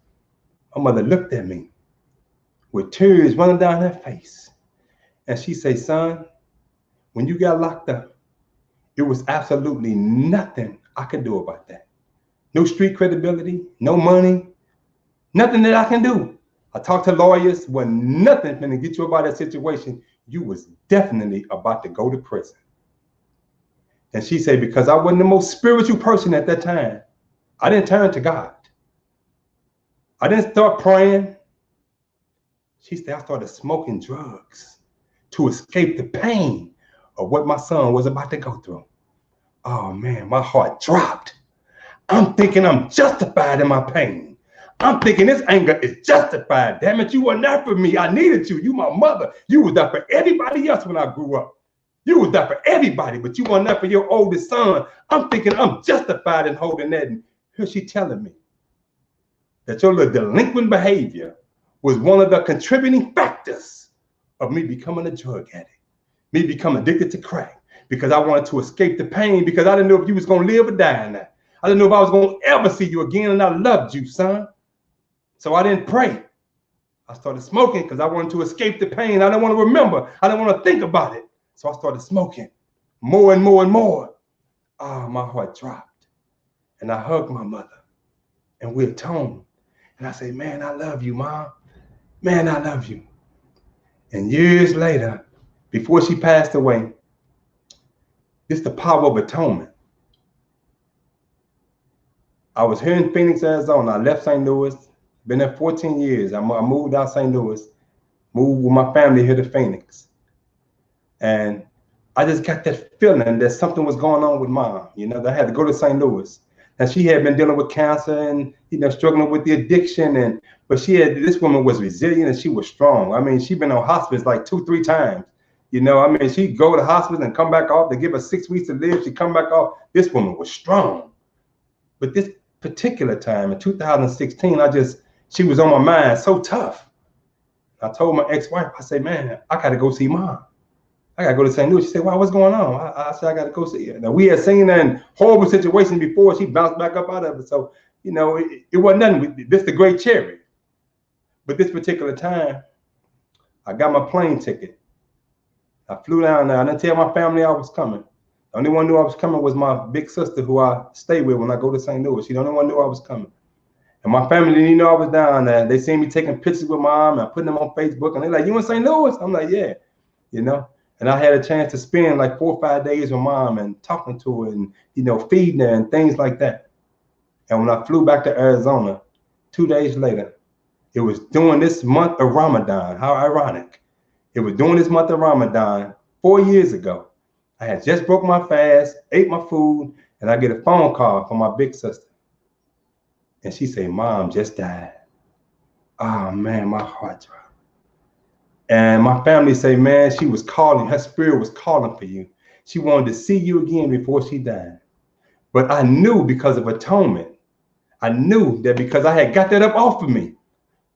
Speaker 12: my mother looked at me with tears running down her face. And she said, son, when you got locked up, it was absolutely nothing I could do about that. No street credibility, no money, nothing that I can do. I talked to lawyers, wasn't nothing going to get you about that situation. You was definitely about to go to prison. And she said, because I wasn't the most spiritual person at that time, I didn't turn to God. I didn't start praying. She said, I started smoking drugs to escape the pain of what my son was about to go through. Oh man, my heart dropped. I'm thinking I'm justified in my pain. I'm thinking this anger is justified. Damn it, you weren't there for me. I needed you. You my mother. You was there for everybody else when I grew up. You was there for everybody, but you weren't there for your oldest son. I'm thinking I'm justified in holding that. And here she telling me that your little delinquent behavior was one of the contributing factors of me becoming a drug addict, me becoming addicted to crack, because I wanted to escape the pain, because I didn't know if you was going to live or die in that. I didn't know if I was going to ever see you again, and I loved you, son. So I didn't pray. I started smoking because I wanted to escape the pain. I didn't want to remember. I didn't want to think about it. So I started smoking more and more and more. Ah, my heart dropped. And I hugged my mother, and we atoned. And I said, man, I love you, Mom. Man, I love you. And years later, before she passed away, it's the power of atonement. I was here in Phoenix, Arizona. I left St. Louis. Been there 14 years. I moved out St. Louis, moved with my family here to Phoenix. And I just got that feeling that something was going on with Mom. You know, I had to go to St. Louis. And she had been dealing with cancer and, you know, struggling with the addiction. But this woman was resilient and she was strong. I mean, she'd been on hospice like 2-3 times. You know, I mean, she'd go to hospice and come back off. They give her 6 weeks to live. She'd come back off. This woman was strong. But this particular time in 2016, she was on my mind, so tough. I told my ex-wife, I said, man, I got to go see Mom. I got to go to St. Louis. She said, well, what's going on? I said, I got to go see her. Now, we had seen her in horrible situations before. She bounced back up out of it. So, you know, it wasn't nothing. This is the great cherry. But this particular time, I got my plane ticket. I flew down there. I didn't tell my family I was coming. The only one who knew I was coming was my big sister, who I stay with when I go to St. Louis. She the only one knew I was coming. And my family didn't even know I was down there. They seen me taking pictures with Mom and putting them on Facebook. And they're like, you in St. Louis? I'm like, yeah, you know. And I had a chance to spend like 4 or 5 days with Mom and talking to her and, you know, feeding her and things like that. And when I flew back to Arizona, 2 days later, it was during this month of Ramadan. How ironic. It was during this month of Ramadan 4 years ago. I had just broke my fast, ate my food, and I get a phone call from my big sister. And she said, Mom just died. Oh man, my heart dropped. And my family say, man, she was calling, her spirit was calling for you. She wanted to see you again before she died. But I knew because of atonement, I knew that because I had got that up off of me,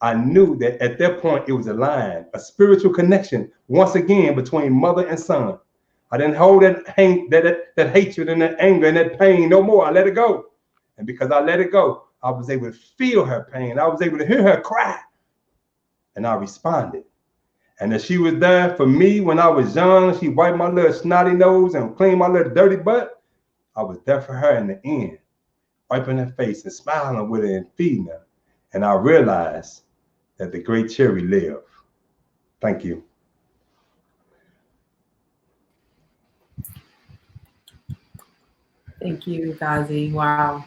Speaker 12: I knew that at that point it was a line, a spiritual connection, once again, between mother and son. I didn't hold that hatred and that anger and that pain no more. I let it go. And because I let it go, I was able to feel her pain. I was able to hear her cry. And I responded. And as she was there for me when I was young, she wiped my little snotty nose and cleaned my little dirty butt. I was there for her in the end, wiping her face and smiling with her and feeding her. And I realized that the great Cherry lived. Thank you.
Speaker 9: Thank you, Ghazi. Wow.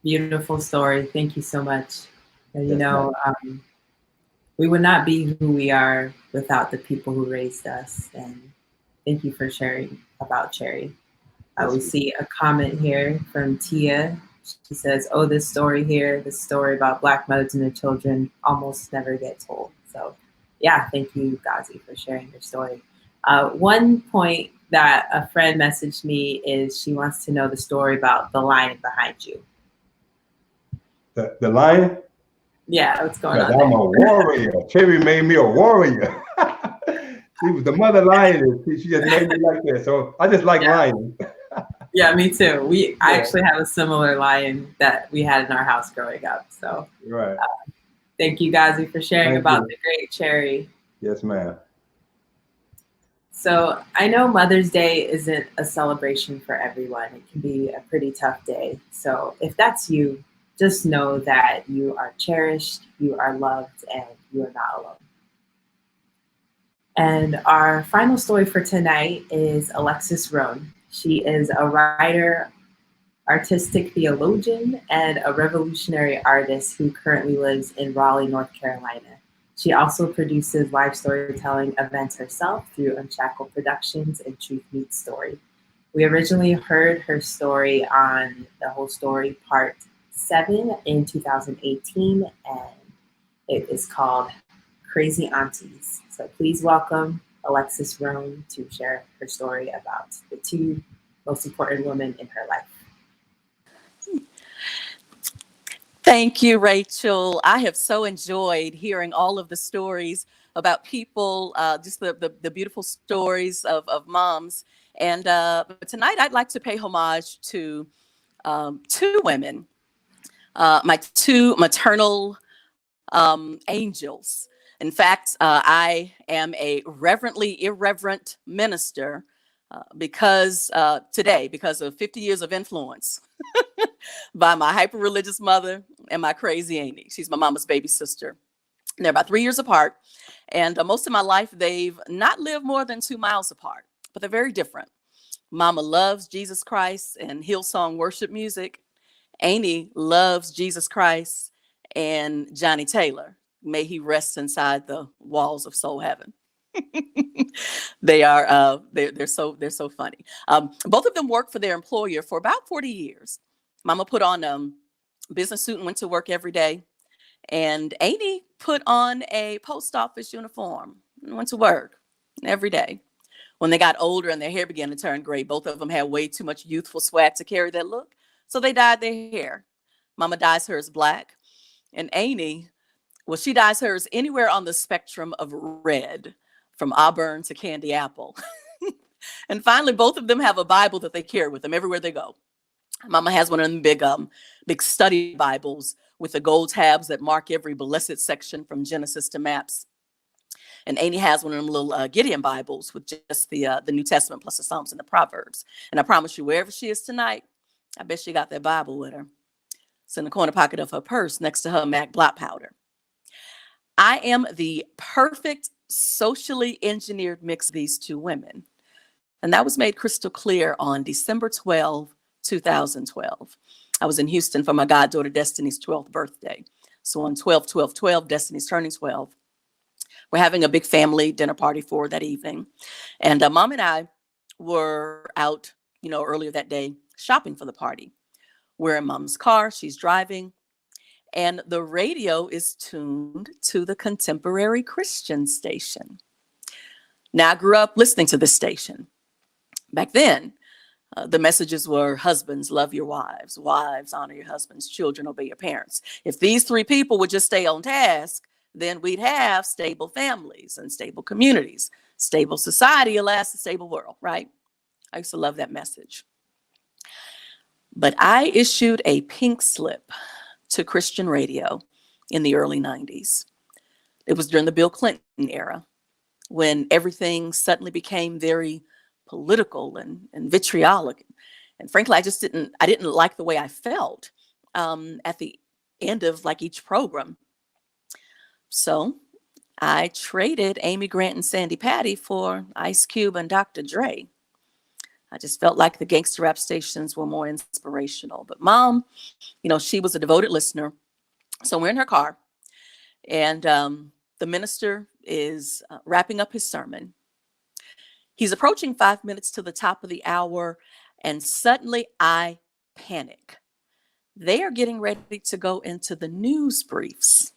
Speaker 9: Beautiful story. Thank you so much. And, you know, we would not be who we are without the people who raised us. And thank you for sharing about Cherry. We see a comment here from Tia. She says, oh, this story here, this story about Black mothers and their children almost never get told. So yeah, thank you, Ghazi, for sharing your story. One point that a friend messaged me is she wants to know the story about the lion behind you.
Speaker 12: The lion?
Speaker 9: Yeah, what's going on
Speaker 12: I'm
Speaker 9: there?
Speaker 12: a warrior. Cherry made me a warrior. She was the mother lioness. She just made me like that. So I just like lions.
Speaker 9: Yeah, me too. I actually have a similar lion that we had in our house growing up. So
Speaker 12: right.
Speaker 9: Thank you, Ghazi, for sharing about the great Cherry.
Speaker 12: Yes, ma'am.
Speaker 9: So I know Mother's Day isn't a celebration for everyone. It can be a pretty tough day. So if that's you, just know that you are cherished, you are loved, and you are not alone. And our final story for tonight is Alexus Rhone. She is a writer, artistic theologian, and a revolutionary artist who currently lives in Raleigh, North Carolina. She also produces live storytelling events herself through Unshackled Productions and Truth Meets Story. We originally heard her story on The Whole Story Part 7 in 2018, and it is called Crazy Aunties. So please welcome Alexus Rhone to share her story about the two most important women in her life.
Speaker 13: Thank you, Rachel. I have so enjoyed hearing all of the stories about people, just the beautiful stories of moms. And but tonight I'd like to pay homage to two women, my two maternal angels. In fact, I am a reverently irreverent minister because of 50 years of influence by my hyper-religious mother and my crazy auntie. She's my mama's baby sister. And they're about 3 years apart. And most of my life, they've not lived more than 2 miles apart, but they're very different. Mama loves Jesus Christ and Hillsong worship music. Auntie loves Jesus Christ and Johnny Taylor. May he rest inside the walls of soul heaven. They are they're so funny. Both of them worked for their employer for about 40 years. Mama put on a business suit and went to work every day, and Auntie put on a post office uniform and went to work every day. When they got older and their hair began to turn gray, both of them had way too much youthful swag to carry that look, so they dyed their hair. Mama dyes hers black, and Auntie, well, she dyes hers anywhere on the spectrum of red, from auburn to candy apple. And finally, both of them have a Bible that they carry with them everywhere they go. Mama has one of them big study Bibles with the gold tabs that mark every blessed section from Genesis to Maps. And Auntie has one of them little Gideon Bibles with just the New Testament plus the Psalms and the Proverbs. And I promise you, wherever she is tonight, I bet she got that Bible with her. It's in the corner pocket of her purse next to her MAC blot powder. I am the perfect socially engineered mix of these two women. And that was made crystal clear on December 12, 2012. I was in Houston for my goddaughter Destiny's 12th birthday. So on 12/12/12, Destiny's turning 12. We're having a big family dinner party for that evening. And Mom and I were out, earlier that day shopping for the party. We're in Mom's car, she's driving, and the radio is tuned to the contemporary Christian station. Now, I grew up listening to this station. Back then, the messages were: husbands, love your wives; wives, honor your husbands; children, obey your parents. If these three people would just stay on task, then we'd have stable families and stable communities. Stable society allows a stable world, right? I used to love that message. But I issued a pink slip to Christian radio in the early 90s. It was during the Bill Clinton era, when everything suddenly became very political and vitriolic. And frankly, I didn't like the way I felt at the end of each program. So I traded Amy Grant and Sandy Patty for Ice Cube and Dr. Dre. I just felt like the gangster rap stations were more inspirational. But Mom, she was a devoted listener. So we're in her car, and the minister is wrapping up his sermon. He's approaching 5 minutes to the top of the hour, and suddenly I panic. They are getting ready to go into the news briefs.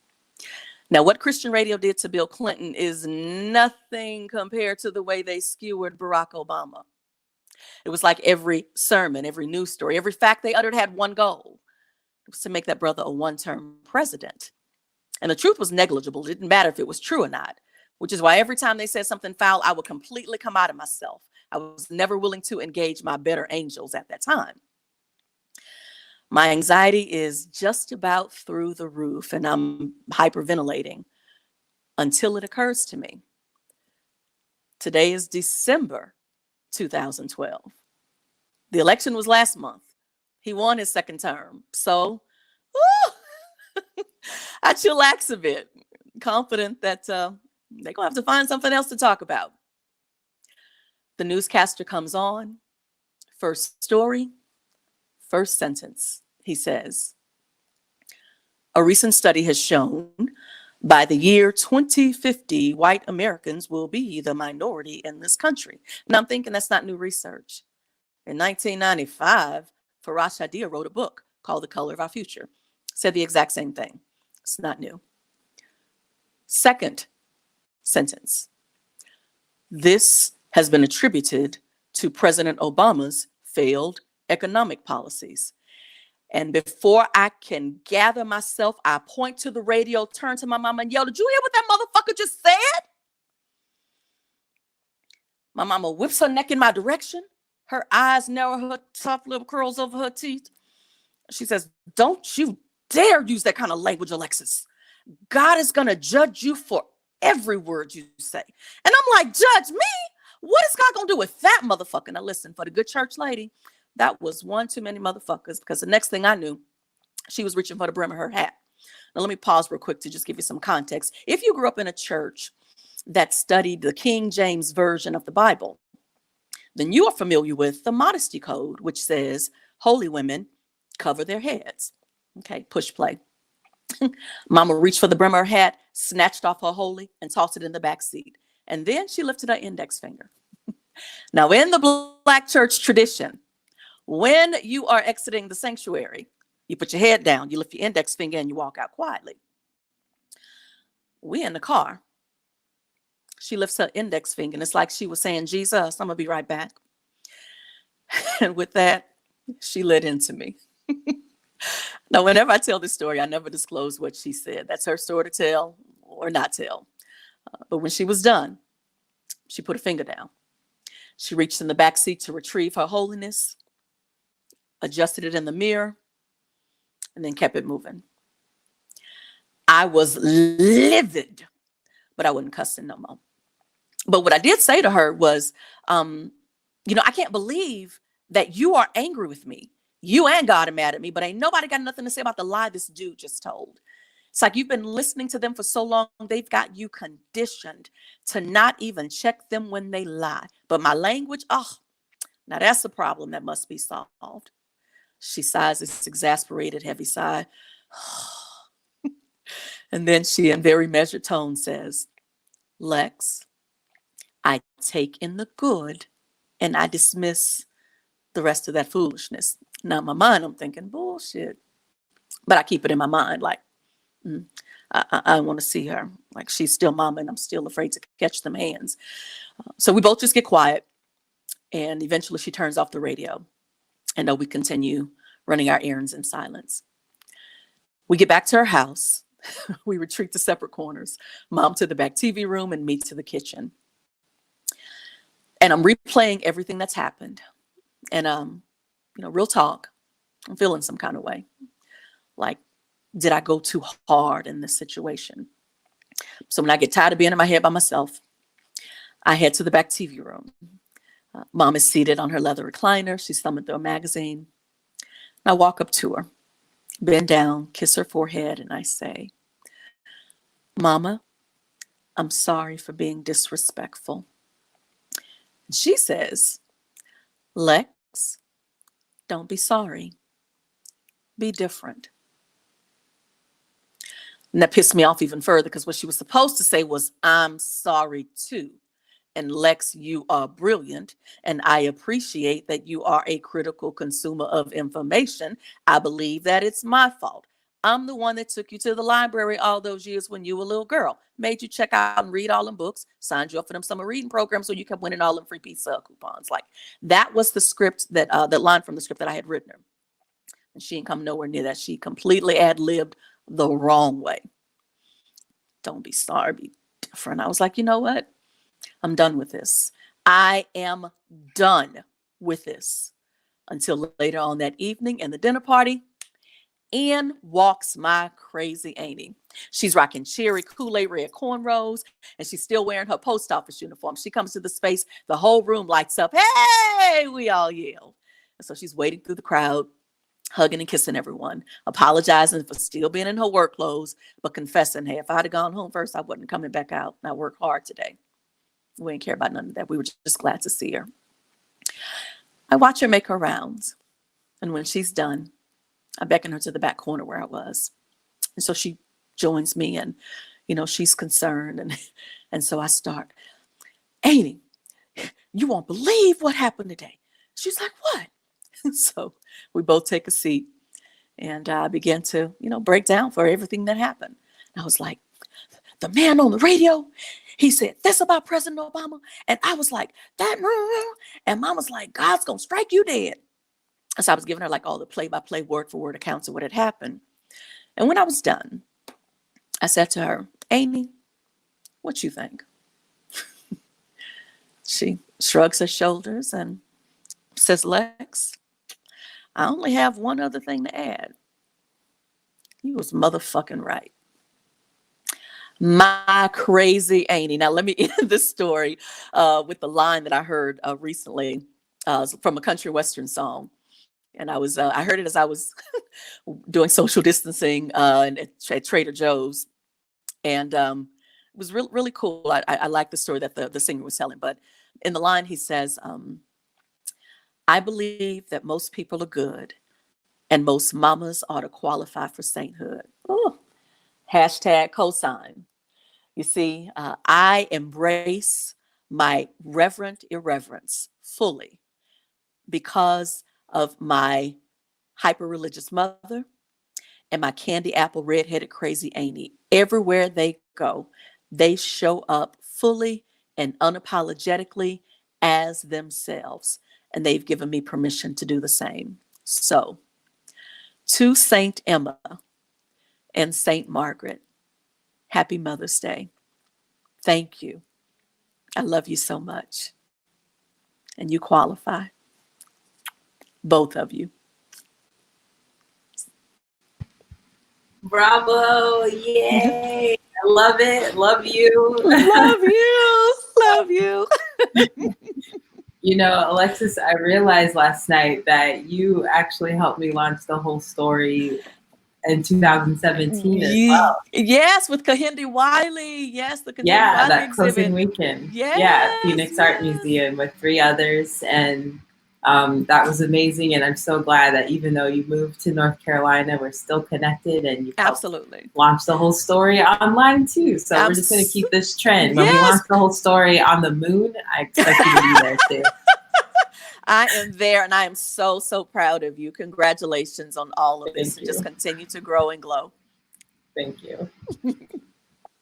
Speaker 13: Now, what Christian radio did to Bill Clinton is nothing compared to the way they skewered Barack Obama. It was like every sermon, every news story, every fact they uttered had one goal. It was to make that brother a one-term president. And the truth was negligible. It didn't matter if it was true or not, which is why every time they said something foul, I would completely come out of myself. I was never willing to engage my better angels at that time. My anxiety is just about through the roof, and I'm hyperventilating until it occurs to me. Today is December 2012. The election was last month. He won his second term. So I chillax a bit, confident that they're going to have to find something else to talk about. The newscaster comes on. First story, first sentence. He says, a recent study has shown by the year 2050, white Americans will be the minority in this country. And I'm thinking that's not new research. In 1995, Farash Hadia wrote a book called The Color of Our Future. Said the exact same thing. It's not new. Second sentence. This has been attributed to President Obama's failed economic policies. And before I can gather myself, I point to the radio, turn to my mama and yell, did you hear what that motherfucker just said? My mama whips her neck in my direction. Her eyes narrow, her tough little curls over her teeth. She says, don't you dare use that kind of language, Alexus. God is going to judge you for every word you say. And I'm like, judge me? What is God going to do with that motherfucker? Now listen, for the good church lady, that was one too many motherfuckers, because the next thing I knew, she was reaching for the brim of her hat. Now let me pause real quick to just give you some context. If you grew up in a church that studied the King James Version of the Bible, then you are familiar with the modesty code, which says holy women cover their heads. Okay, push play. Mama reached for the brim of her hat, snatched off her holy, and tossed it in the back seat. And then she lifted her index finger. Now, in the Black church tradition, when you are exiting the sanctuary, you put your head down, you lift your index finger, and you walk out quietly. We in the car. She lifts her index finger, and it's like she was saying, Jesus, I'm going to be right back. And with that, she lit into me. Now, whenever I tell this story, I never disclose what she said. That's her story to tell or not tell. But when she was done, she put her finger down. She reached in the back seat to retrieve her holiness, adjusted it in the mirror, and then kept it moving. I was livid, but I wasn't cussing no more. But what I did say to her was, I can't believe that you are angry with me. You and God are mad at me, but ain't nobody got nothing to say about the lie this dude just told. It's like you've been listening to them for so long, they've got you conditioned to not even check them when they lie. But my language, now that's a problem that must be solved. She sighs this exasperated, heavy sigh. And then she, in very measured tone, says, Lex, I take in the good and I dismiss the rest of that foolishness. Now in my mind, I'm thinking, bullshit. But I keep it in my mind like, I want to see her. Like she's still mama and I'm still afraid to catch them hands. So we both just get quiet. And eventually she turns off the radio. And we continue running our errands in silence. We get back to her house. We retreat to separate corners. Mom to the back TV room and me to the kitchen. And I'm replaying everything that's happened. And, real talk, I'm feeling some kind of way. Like, did I go too hard in this situation? So when I get tired of being in my head by myself, I head to the back TV room. Mom is seated on her leather recliner. She's thumbing through a magazine. I walk up to her, bend down, kiss her forehead, and I say, Mama, I'm sorry for being disrespectful. She says, Lex, don't be sorry. Be different. And that pissed me off even further because what she was supposed to say was, I'm sorry too. And Lex, you are brilliant. And I appreciate that you are a critical consumer of information. I believe that it's my fault. I'm the one that took you to the library all those years when you were a little girl, made you check out and read all them books, signed you up for them summer reading programs so you kept winning all them free pizza coupons. Like that was the script that line from the script that I had written her. And she didn't come nowhere near that. She completely ad-libbed the wrong way. don't be sorry, be different. I was like, you know what? I'm done with this. I am done with this. Until later on that evening in the dinner party, in walks my crazy auntie. She's rocking cherry Kool-Aid red cornrows, and she's still wearing her post office uniform. She comes to the space, the whole room lights up. Hey, we all yell. And so she's wading through the crowd, hugging and kissing everyone, apologizing for still being in her work clothes, but confessing, hey, if I had gone home first, I wasn't coming back out. And I worked hard today. We didn't care about none of that. We were just glad to see her. I watch her make her rounds. And when she's done, I beckon her to the back corner where I was. And so she joins me, and, you know, she's concerned. And so I start, Amy, you won't believe what happened today. She's like, what? So we both take a seat, and I began to, you know, break down for everything that happened. I was like, the man on the radio, he said this about President Obama. And I was like, that, and Mom was like, God's gonna strike you dead. So I was giving her like all the play-by-play word for word accounts of what had happened. And when I was done, I said to her, Amy, what you think? She shrugs her shoulders and says, Lex, I only have one other thing to add. You was motherfucking right. My crazy auntie. Now, let me end this story with the line that I heard recently from a country western song. And I heard it as I was doing social distancing at Trader Joe's. And it was really cool. I like the story that the singer was telling. But in the line, he says, I believe that most people are good and most mamas ought to qualify for sainthood. Ooh. Hashtag cosign. You see, I embrace my reverent irreverence fully because of my hyper-religious mother and my candy apple redheaded crazy auntie. Everywhere they go, they show up fully and unapologetically as themselves. And they've given me permission to do the same. So, to Saint Emma and Saint Margaret, happy Mother's Day. Thank you. I love you so much. And you qualify. Both of you.
Speaker 9: Bravo. Yay. I love it. Love you.
Speaker 13: Love you. Love you.
Speaker 9: You know, Alexus, I realized last night that you actually helped me launch the whole story in 2017 as well.
Speaker 13: Yes, with Kahindi Wiley. Yes, the Kahindi Wiley
Speaker 9: that
Speaker 13: exhibit.
Speaker 9: closing weekend.
Speaker 13: Yes,
Speaker 9: yeah, Phoenix Art Museum with 3 others. And that was amazing. And I'm so glad that even though you moved to North Carolina, we're still connected, and you
Speaker 13: absolutely
Speaker 9: launched the whole story online too. So we're just going to keep this trend. When we launch the whole story on the moon, I expect you to be there too.
Speaker 13: I am there, and I am so, so proud of you. Congratulations on all of this. Just continue to grow and glow.
Speaker 9: Thank you.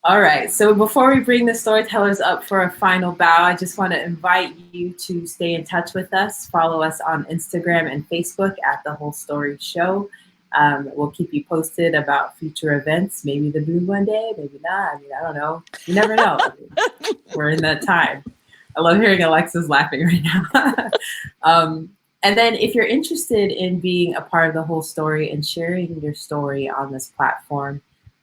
Speaker 9: All right. So before we bring the storytellers up for a final bow, I just want to invite you to stay in touch with us. Follow us on Instagram and Facebook at The Whole Story Show. We'll keep you posted about future events. Maybe the moon one day, maybe not. I mean, I don't know. You never know. We're in that time. I love hearing Alexis laughing right now. And then if you're interested in being a part of The Whole Story and sharing your story on this platform,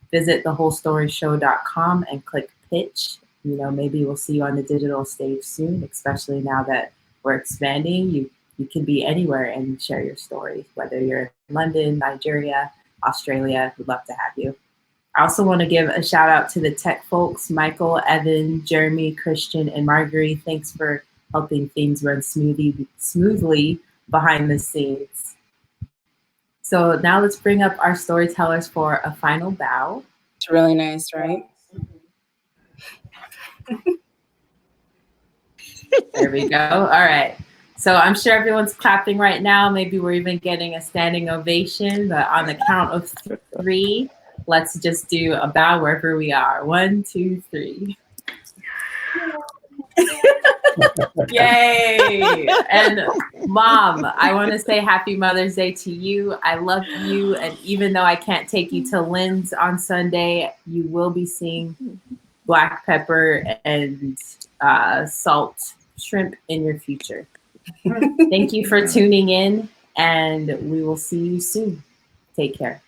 Speaker 9: visit thewholestoryshow.com and click pitch. You know, maybe we'll see you on the digital stage soon, especially now that we're expanding. You can be anywhere and share your story, whether you're in London, Nigeria, Australia. We'd love to have you. I also want to give a shout out to the tech folks, Michael, Evan, Jeremy, Christian, and Marguerite. Thanks for helping things run smoothly behind the scenes. So now let's bring up our storytellers for a final bow.
Speaker 11: It's really nice, right?
Speaker 9: There we go. All right. So I'm sure everyone's clapping right now. Maybe we're even getting a standing ovation, but on the count of 3, let's just do a bow wherever we are. 1, 2, 3. Yay! And Mom, I want to say happy Mother's Day to you. I love you. And even though I can't take you to Lynn's on Sunday, you will be seeing black pepper and salt shrimp in your future. Thank you for tuning in, and we will see you soon. Take care.